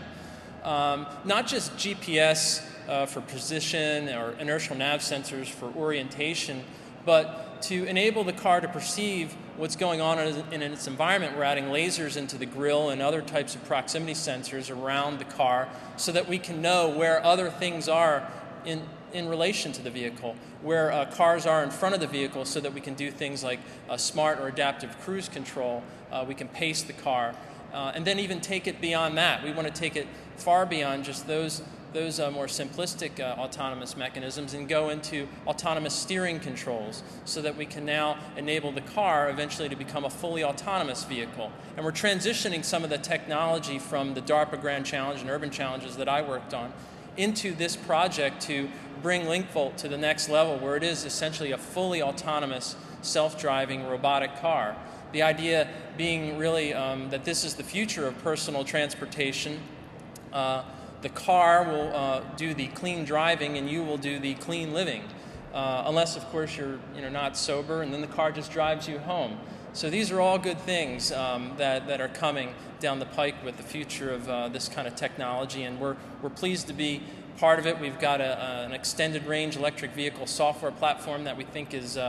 Not just GPS for position or inertial nav sensors for orientation, but to enable the car to perceive what's going on in its environment. We're adding lasers into the grille and other types of proximity sensors around the car so that we can know where other things are in relation to the vehicle, where cars are in front of the vehicle so that we can do things like smart or adaptive cruise control. We can pace the car. And then even take it beyond that. We want to take it far beyond just those more simplistic autonomous mechanisms and go into autonomous steering controls so that we can now enable the car eventually to become a fully autonomous vehicle. And we're transitioning some of the technology from the DARPA Grand Challenge and Urban Challenges that I worked on into this project to bring Linc to the next level, where it is essentially a fully autonomous, self-driving robotic car. The idea being really that this is the future of personal transportation. The car will do the clean driving and you will do the clean living. Unless, of course, you're not sober, and then the car just drives you home. So these are all good things that are coming down the pike with the future of this kind of technology, and we're pleased to be part of it. We've got an extended range electric vehicle software platform that we think is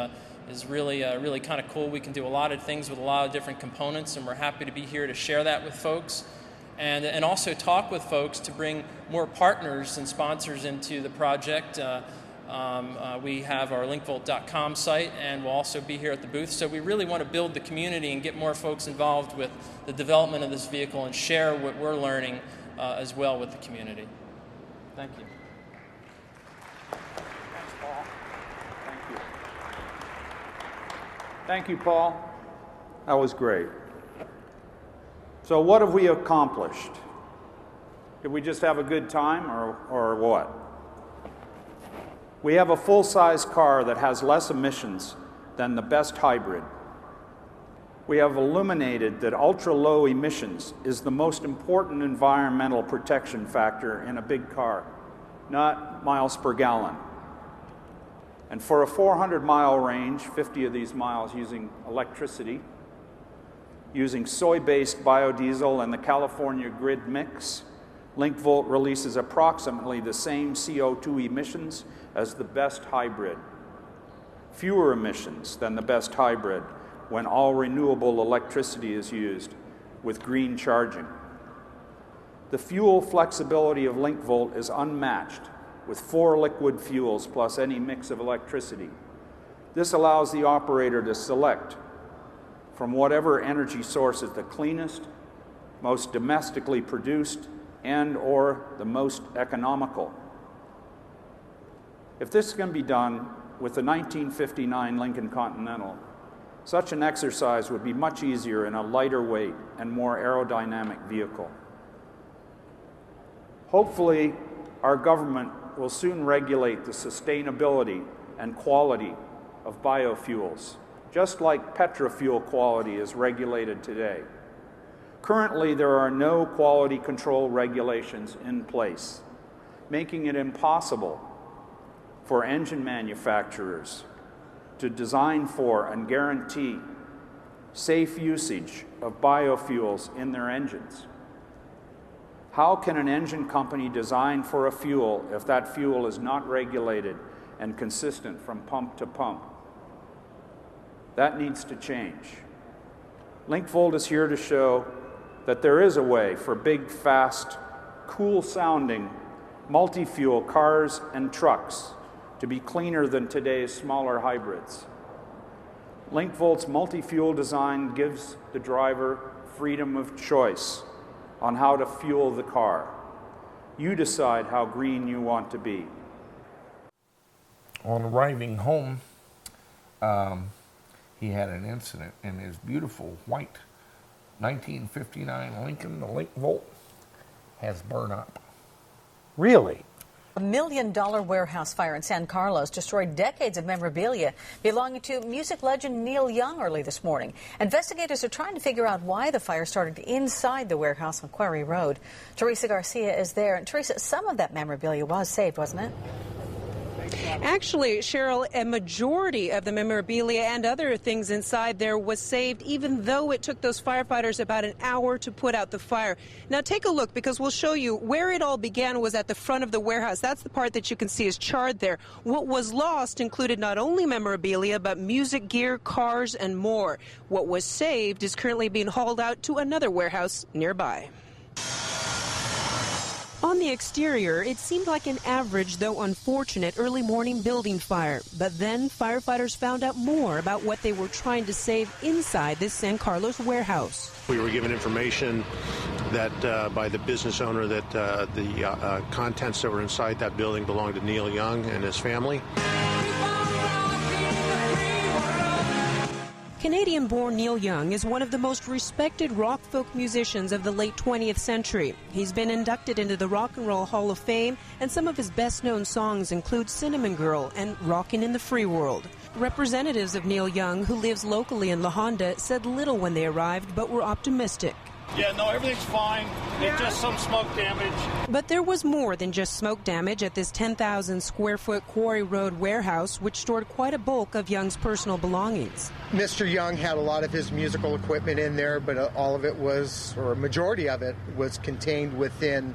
really kind of cool. We can do a lot of things with a lot of different components, and we're happy to be here to share that with folks and also talk with folks to bring more partners and sponsors into the project. We have our lincvolt.com site, and we'll also be here at the booth. So we really want to build the community and get more folks involved with the development of this vehicle and share what we're learning as well with the community. Thank you. Thanks, Paul. Thank you. Thank you, Paul. That was great. So what have we accomplished? Did we just have a good time or what? We have a full-size car that has less emissions than the best hybrid. We have illuminated that ultra-low emissions is the most important environmental protection factor in a big car, not miles per gallon. And for a 400-mile range, 50 of these miles using electricity, using soy-based biodiesel and the California grid mix, Linc releases approximately the same CO2 emissions as the best hybrid. Fewer emissions than the best hybrid when all renewable electricity is used with green charging. The fuel flexibility of Linc is unmatched with 4 liquid fuels plus any mix of electricity. This allows the operator to select from whatever energy source is the cleanest, most domestically produced, and or the most economical. If this can be done with the 1959 Lincoln Continental, such an exercise would be much easier in a lighter weight and more aerodynamic vehicle. Hopefully, our government will soon regulate the sustainability and quality of biofuels, just like petrofuel quality is regulated today. Currently, there are no quality control regulations in place, making it impossible for engine manufacturers to design for and guarantee safe usage of biofuels in their engines. How can an engine company design for a fuel if that fuel is not regulated and consistent from pump to pump? That needs to change. Linc is here to show that there is a way for big, fast, cool-sounding, multi-fuel cars and trucks to be cleaner than today's smaller hybrids. Linc multi-fuel design gives the driver freedom of choice on how to fuel the car. You decide how green you want to be. On arriving home, he had an incident in his beautiful white 1959 Lincoln. The Linc has burned up. Really? A $1 million warehouse fire in San Carlos destroyed decades of memorabilia belonging to music legend Neil Young early this morning. Investigators are trying to figure out why the fire started inside the warehouse on Quarry Road. Teresa Garcia is there. And Teresa, some of that memorabilia was saved, wasn't it? Actually, Cheryl, a majority of the memorabilia and other things inside there was saved, even though it took those firefighters about an hour to put out the fire. Now take a look, because we'll show you where it all began was at the front of the warehouse. That's the part that you can see is charred there. What was lost included not only memorabilia, but music gear, cars, and more. What was saved is currently being hauled out to another warehouse nearby. On the exterior, it seemed like an average, though unfortunate, early morning building fire. But then firefighters found out more about what they were trying to save inside this San Carlos warehouse. We were given information that by the business owner that the contents that were inside that building belonged to Neil Young and his family. Canadian-born Neil Young is one of the most respected rock folk musicians of the late 20th century. He's been inducted into the Rock and Roll Hall of Fame, and some of his best-known songs include Cinnamon Girl and Rockin' in the Free World. Representatives of Neil Young, who lives locally in La Honda, said little when they arrived, but were optimistic. Yeah, no, everything's fine. It's just some smoke damage. But there was more than just smoke damage at this 10,000 square foot Quarry Road warehouse, which stored quite a bulk of Young's personal belongings. Mr. Young had a lot of his musical equipment in there, but all of it was, or a majority of it, was contained within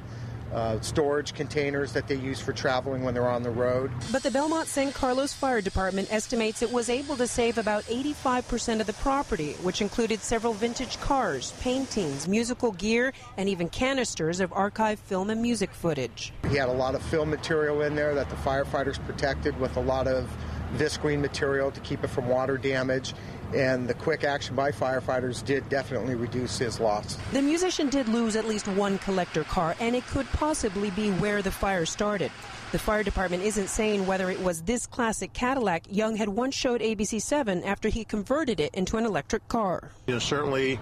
storage containers that they use for traveling when they're on the road. But the Belmont San Carlos Fire Department estimates it was able to save about 85% of the property, which included several vintage cars, paintings, musical gear, and even canisters of archived film and music footage. He had a lot of film material in there that the firefighters protected with a lot of visqueen material to keep it from water damage, and the quick action by firefighters did definitely reduce his loss. The musician did lose at least one collector car, and it could possibly be where the fire started. The fire department isn't saying whether it was this classic Cadillac Young had once showed ABC7 after he converted it into an electric car. Certainly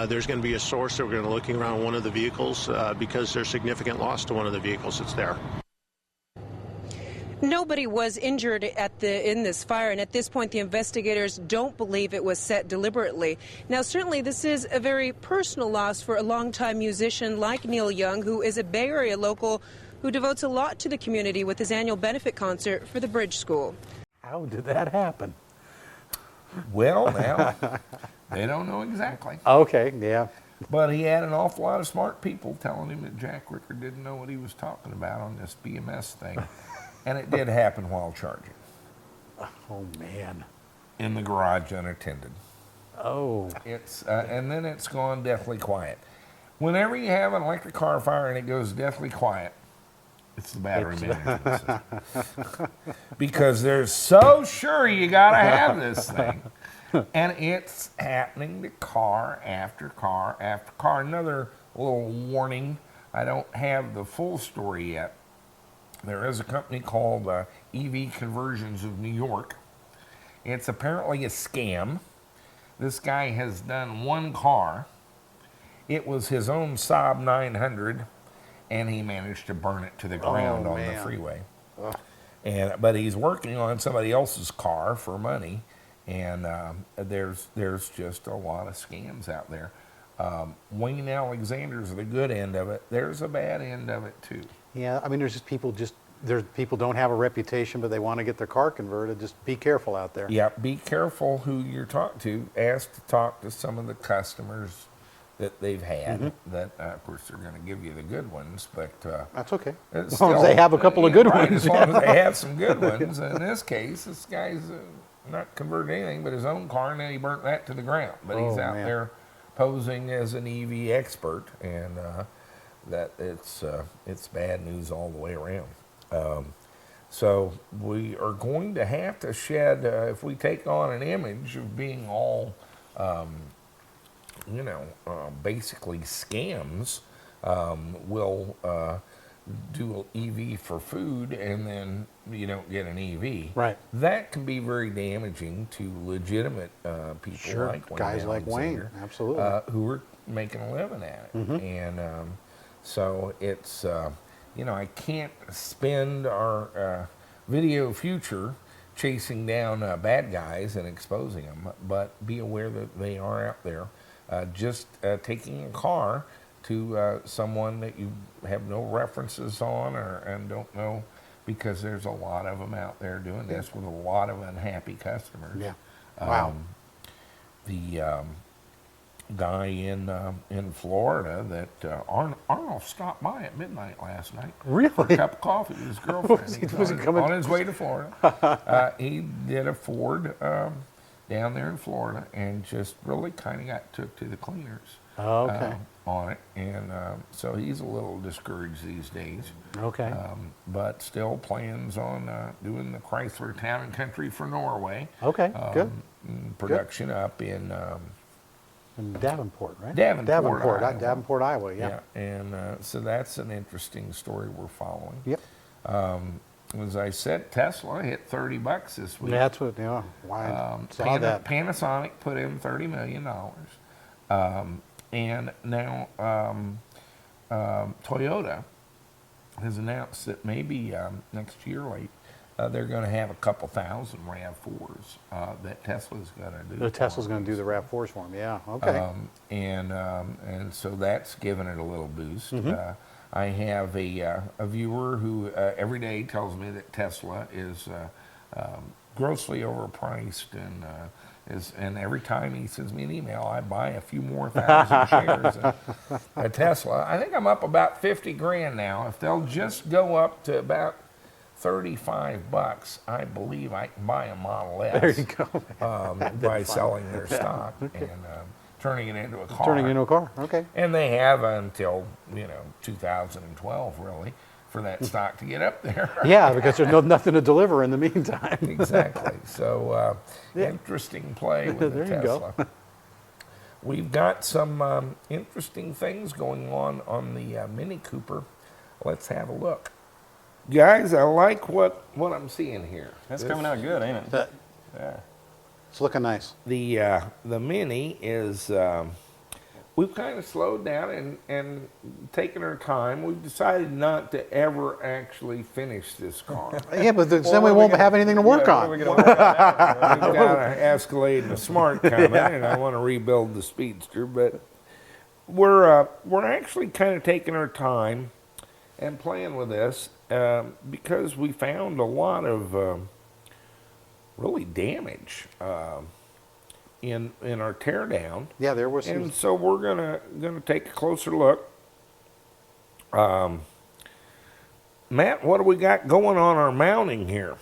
there's going to be a source that we're going to be looking around one of the vehicles because there's significant loss to one of the vehicles that's there. Nobody was injured in this fire, and at this point the investigators don't believe it was set deliberately. Now, certainly this is a very personal loss for a longtime musician like Neil Young, who is a Bay Area local who devotes a lot to the community with his annual benefit concert for the Bridge School. How did that happen? Well, now, they don't know exactly. Okay, yeah. But he had an awful lot of smart people telling him that Jack Rickard didn't know what he was talking about on this BMS thing. And it did happen while charging. Oh, man. In the garage unattended. Oh. It's and then it's gone deathly quiet. Whenever you have an electric car fire and it goes deathly quiet, it's the battery management system. Because they're so sure you got to have this thing. And it's happening to car after car after car. Another little warning, I don't have the full story yet. There is a company called EV Conversions of New York. It's apparently a scam. This guy has done one car. It was his own Saab 900, and he managed to burn it to the ground on the freeway. But he's working on somebody else's car for money, and there's just a lot of scams out there. Wayne Alexander's the good end of it. There's a bad end of it too. Yeah, I mean, there's people don't have a reputation, but they want to get their car converted. Just be careful out there. Yeah, be careful who you're talking to. Ask to talk to some of the customers that they've had. That, of course, they're going to give you the good ones, but that's okay. As long as they have a couple of good right, ones. As long as they have some good ones. In this case, this guy's not converted anything but his own car, and then he burnt that to the ground. But he's out there posing as an EV expert, and that it's bad news all the way around. So we are going to have to shed, if we take on an image of being all, basically scams, we'll do an EV for food and then you don't get an EV. Right. That can be very damaging to legitimate people like Wayne guys like Wayne, absolutely, who are making a living at it. And so it's, I can't spend our video future chasing down bad guys and exposing them, but be aware that they are out there. Just taking a car to someone that you have no references on and don't know, because there's a lot of them out there doing this with a lot of unhappy customers. Yeah. Wow. The guy in Florida that Arnold stopped by at midnight last night. Really? For a cup of coffee with his girlfriend. Was he coming? On his way to Florida. He did a Ford down there in Florida and just really kind of took to the cleaners on it. And so he's a little discouraged these days. Okay. But still plans on doing the Chrysler Town and Country for Norway. Okay, good. Production up in Davenport, right? Davenport, Iowa. Davenport, Iowa, yeah. And so that's an interesting story we're following. Yep. As I said, Tesla hit $30 this week. That's what, I saw that. Panasonic put in $30 million. And now Toyota has announced that maybe next year late, they're going to have a couple thousand RAV4s that Tesla's going to do. Tesla's going to do the RAV4s for them, yeah. Okay. And so that's given it a little boost. I have a viewer who every day tells me that Tesla is grossly overpriced, and every time he sends me an email, I buy a few more thousand shares of Tesla. I think I'm up about 50 grand now. If they'll just go up to about $35, I believe I can buy a Model S. There you go. By selling their stock and turning it into a car. Turning it into a car, okay. And they have until 2012 really for that stock to get up there. Yeah, because there's nothing to deliver in the meantime. Exactly. So interesting play with the There you go. Tesla. We've got some interesting things going on the Mini Cooper. Let's have a look. Guys, I like what I'm seeing here. That's coming out good, ain't it? Yeah. It's looking nice. The Mini is, we've kind of slowed down and taken our time. We've decided not to ever actually finish this car. Yeah, but then we won't have anything to work on. We've got an Escalade and a Smart coming, and I want to rebuild the Speedster, but we're actually kind of taking our time and playing with this because we found a lot of really damage in our teardown. Yeah, there was some. And so we're gonna take a closer look. Matt, what do we got going on our mounting here?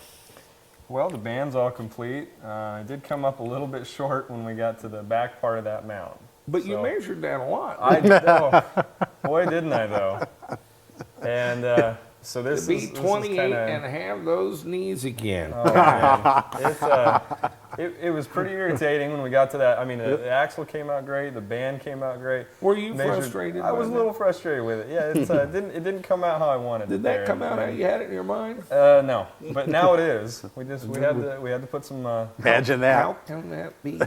Well, the band's all complete. It did come up a little bit short when we got to the back part of that mount. But you measured that a lot. I know. Boy, didn't I, though. And so this to be is 28 kinda, and have those knees again. Oh, man. It was pretty irritating when we got to that. I mean, the axle came out great. The band came out great. Were you frustrated? I was a little frustrated with it. Yeah, it didn't come out how I wanted it. Did that come out how you had it in your mind? No, but now it is. We had to put some. Imagine that. How can that be?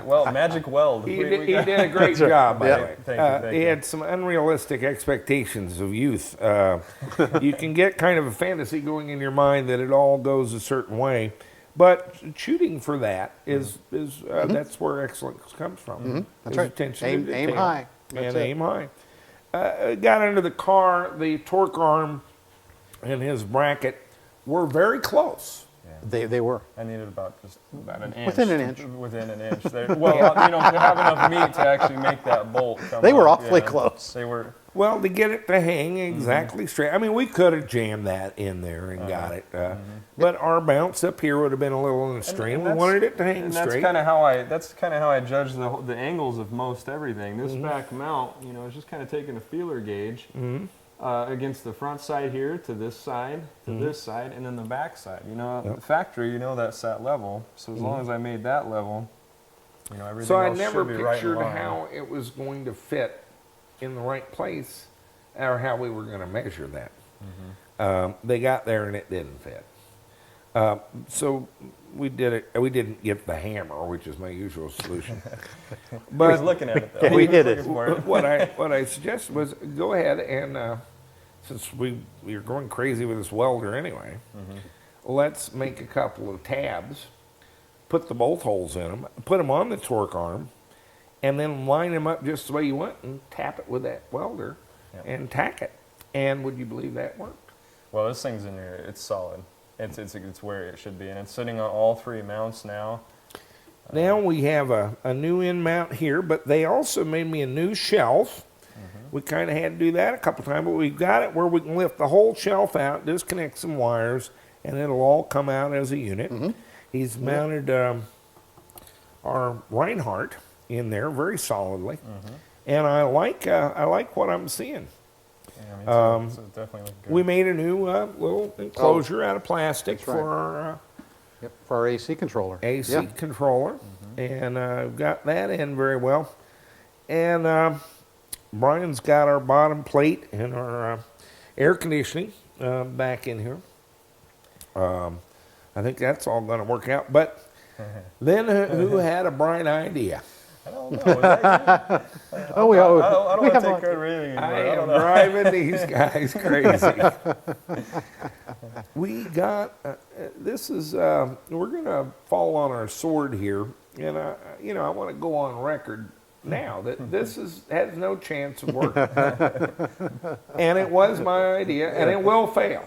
Well, magic weld. He did a great job, by the way. Thank you. He had some unrealistic expectations of youth. You can get kind of a fantasy going in your mind that it all goes a certain way. But shooting for that is that's where excellence comes from. That's right. Attention to Aim detail. high. That's it. Aim high. Got under the car. The torque arm and his bracket were very close. They were. I needed about an inch. Within an inch. Within an inch. Well, to have enough meat to actually make that bolt come They were up, awfully close. They were. Well, to get it to hang exactly straight. I mean, we could have jammed that in there and got it. But our bounce up here would have been a little on the extreme. We wanted it to hang straight. That's kind of how I judge the angles of most everything. This back mount, is just kind of taking a feeler gauge against the front side here to this side, this side, and then the back side. The factory, that's that level. So as long as I made that level, everything So I else never should be right in pictured line. how it was going to fit in the right place or how we were going to measure that. They got there and it didn't fit. So we did it. We didn't get the hammer, which is my usual solution. But he was looking at it though. Yeah, we did it. What I suggested was go ahead and since we were going crazy with this welder anyway, let's make a couple of tabs, put the bolt holes in them, put them on the torque arm, and then line them up just the way you want and tap it with that welder and tack it. And would you believe that worked? Well, this thing's in here. It's solid. It's where it should be, and it's sitting on all three mounts now. Now we have a new end mount here, but they also made me a new shelf. We kind of had to do that a couple times, but we've got it where we can lift the whole shelf out, disconnect some wires, and it'll all come out as a unit. He's mounted our Reinhardt in there very solidly, and I like what I'm seeing. Yeah, me too. So it definitely looked good. We made a new little enclosure out of plastic right. for for our AC controller. AC controller, and I've got that in very well. And Brian's got our bottom plate and our air conditioning back in here. I think that's all going to work out. But then who had a bright idea? I don't know. Was that you? I don't want to take credit for anything. I am driving these guys crazy. We got, this is, we're going to fall on our sword here. And, I want to go on record now that this has no chance of working. And it was my idea, and it will fail.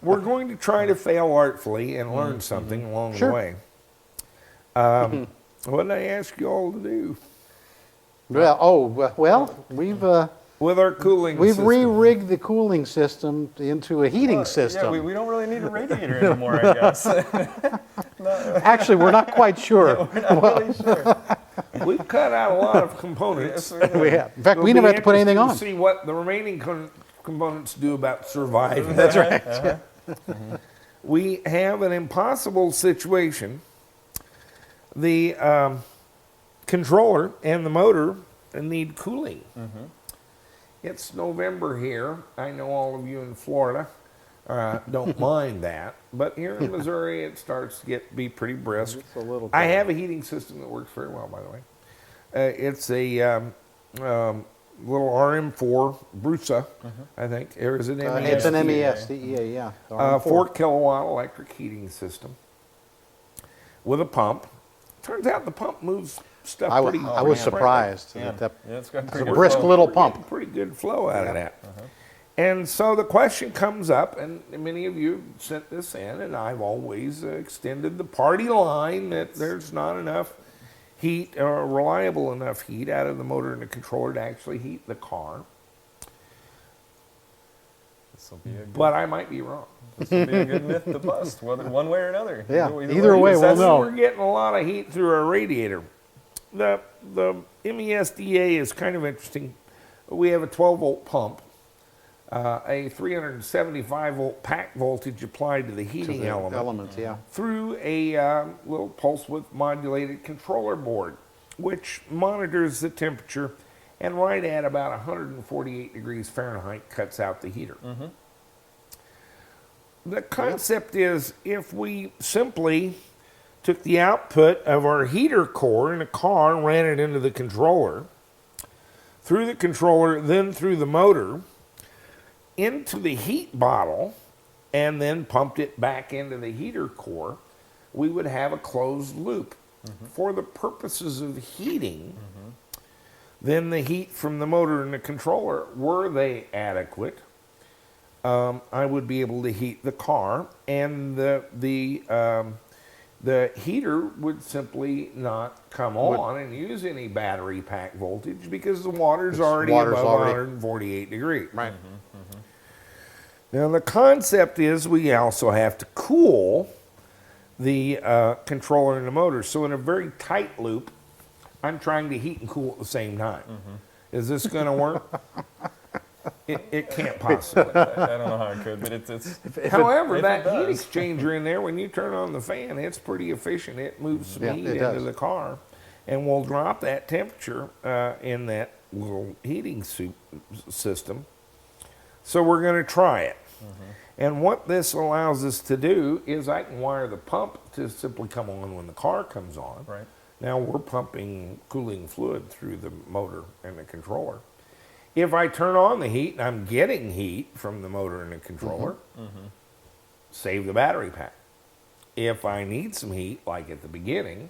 We're going to try to fail artfully and learn something along the way. What did I ask you all to do? Well, we've with our cooling we've system. re-rigged the cooling system into a heating system. Yeah, we don't really need a radiator anymore, I guess. Actually, we're not quite sure. We're not really sure. We've cut out a lot of components. We have. In fact, It'll we never be have to put anything interesting on. to see what the remaining components do about surviving. That's right. We have an impossible situation. The controller and the motor need cooling. It's November here. I know all of you in Florida don't mind that, but here in Missouri it starts to be pretty brisk. It's a little I have a heating system that works very well, by the way. It's a little RM4 Brusa, I think. Or is it MES? It's an MES, DEA, yeah. The RM4. 4 kilowatt electric heating system with a pump. Turns out the pump moves stuff I pretty. was surprised. Yeah. That It's got it's pretty a good brisk flow. little pump. Pretty good flow out of that. And so the question comes up, and many of you sent this in, and I've always extended the party line that there's not enough heat or reliable enough heat out of the motor and the controller to actually heat the car. This will be a good, But I might be wrong. this will be a good myth to bust, whether one way or another. Yeah, Either either way, because we'll that's- know. We're getting a lot of heat through our radiator. The MESDA is kind of interesting. We have a 12-volt pump, a 375-volt pack voltage applied to the heating element yeah. through a little pulse width modulated controller board, which monitors the temperature and right at about 148 degrees Fahrenheit cuts out the heater. The concept is if we simply took the output of our heater core in a car and ran it into the controller, through the controller, then through the motor, into the heat bottle, and then pumped it back into the heater core, we would have a closed loop. For the purposes of heating, then the heat from the motor and the controller, were they adequate, I would be able to heat the car, and the heater would simply not come on and use any battery pack voltage because the water's already above 148 degrees. Right. Now the concept is we also have to cool the controller and the motor. So in a very tight loop, I'm trying to heat and cool at the same time. Is this going to work? It can't possibly. I don't know how it could, but it's However, if that it heat does. exchanger in there, when you turn on the fan, it's pretty efficient. It moves some Yeah, heat it into does. the car, and will drop that temperature in that little heating system. So we're going to try it. And what this allows us to do is I can wire the pump to simply come on when the car comes on. Right. Now we're pumping cooling fluid through the motor and the controller. If I turn on the heat and I'm getting heat from the motor and the controller, save the battery pack. If I need some heat, like at the beginning,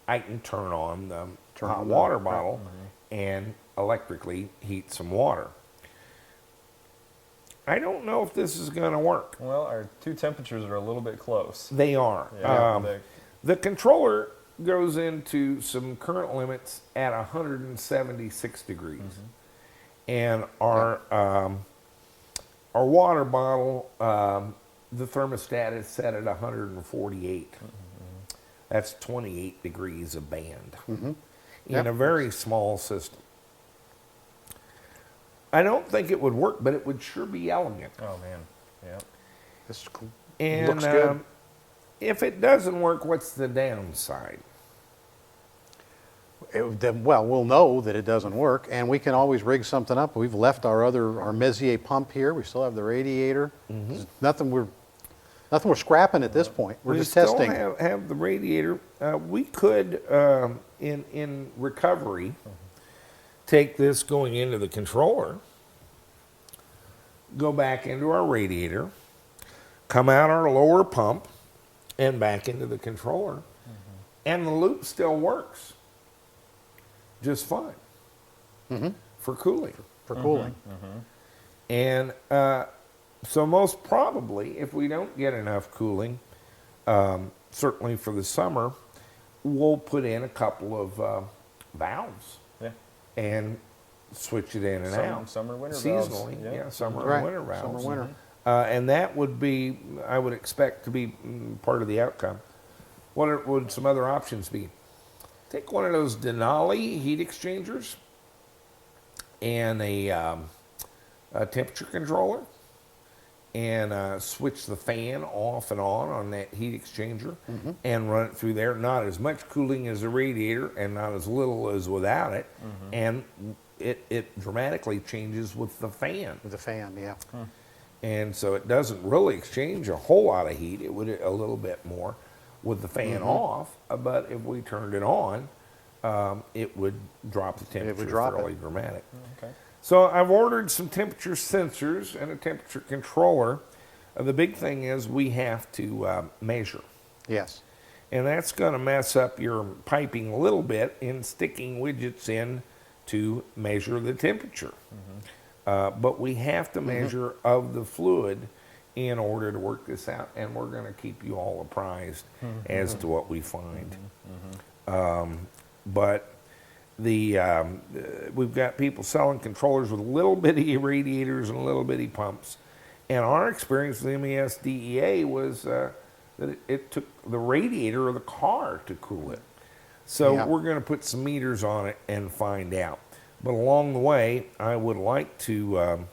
I can turn on the hot water bottle and electrically heat some water. I don't know if this is going to work. Well, our two temperatures are a little bit close. They are. Yeah, The controller goes into some current limits at 176 degrees. And our water bottle, the thermostat is set at 148. That's 28 degrees of band in a very small system. I don't think it would work, but it would sure be elegant. Oh man, yeah. This is cool. And Looks good. if it doesn't work, what's the downside? Well, we'll know that it doesn't work, and we can always rig something up. We've left our Messier pump here. We still have the radiator. There's nothing we're scrapping at this point. We're We just still testing. have the radiator. We could, in recovery, take this going into the controller, go back into our radiator, come out our lower pump, and back into the controller, and the loop still works just fine for cooling. For cooling. And so most probably, if we don't get enough cooling, certainly for the summer, we'll put in a couple of valves Yeah. and switch it in and out. Summer, winter valves. seasonally. Yeah. Yeah, summer Right. and winter valves. Summer, winter. And that would be, I would expect to be part of the outcome. What would some other options be? Take one of those Denali heat exchangers and a temperature controller and switch the fan off and on that heat exchanger and run it through there. Not as much cooling as the radiator and not as little as without it. And it dramatically changes with the fan. With the fan, yeah. And so it doesn't really exchange a whole lot of heat. It would a little bit more with the fan off, but if we turned it on, it would drop the temperature fairly dramatic. Okay. So I've ordered some temperature sensors and a temperature controller. The big thing is we have to measure. Yes. And that's going to mess up your piping a little bit in sticking widgets in to measure the temperature. But we have to measure of the fluid in order to work this out, and we're going to keep you all apprised as to what we find. But we've got people selling controllers with little bitty radiators and little bitty pumps. And our experience with MES DEA was that it took the radiator of the car to cool it. So we're going to put some meters on it and find out. But along the way, I would like to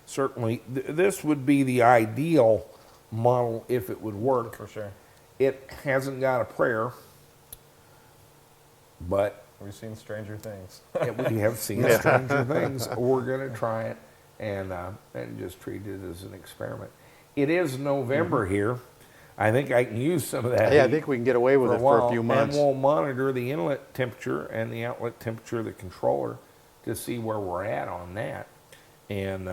certainly, this would be the ideal model if it would work. For sure. It hasn't got a prayer, but we've seen stranger things. We have seen stranger things. We're going to try it and just treat it as an experiment. It is November here. I think I can use some of that. Yeah, I think we can get away with it for a few months. And we'll monitor the inlet temperature and the outlet temperature of the controller to see where we're at on that. And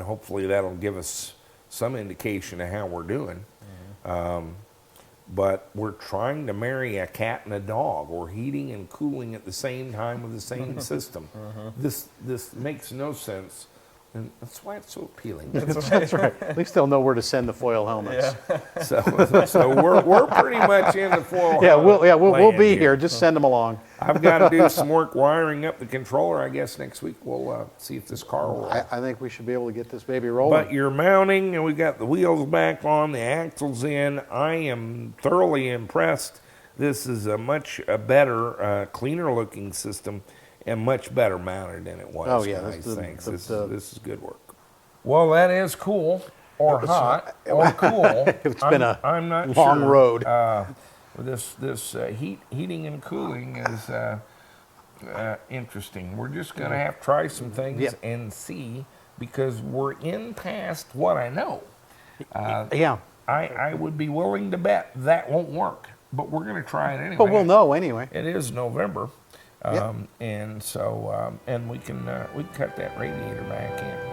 hopefully that'll give us some indication of how we're doing. But we're trying to marry a cat and a dog. We're heating and cooling at the same time with the same system. This makes no sense, and that's why it's so appealing. That's right. At least they'll know where to send the foil helmets. So we're pretty much in the foil. We'll be here. Just send them along. I've got to do some work wiring up the controller. I guess next week we'll see if this car will work. I think we should be able to get this baby rolling. But you're mounting, and we got the wheels back on, the axles in. I am thoroughly impressed. This is a much better, cleaner looking system, and much better mounted than it was. Oh yeah, this is good work. Well, that is cool, or hot, or cool. It's been a I'm not long sure. road. This heating and cooling is interesting. We're just going to have to try some things and see, because we're in past what I know. I would be willing to bet that won't work, but we're going to try it anyway. But we'll know anyway. It is November, and so and we can cut that radiator back in.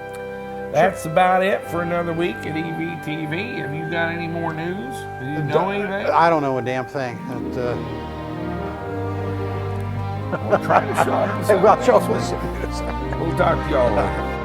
That's about it for another week at EVTV. Have you got any more news? Do you know anything? I don't know a damn thing. We'll try to show us. We'll We'll talk to y'all later.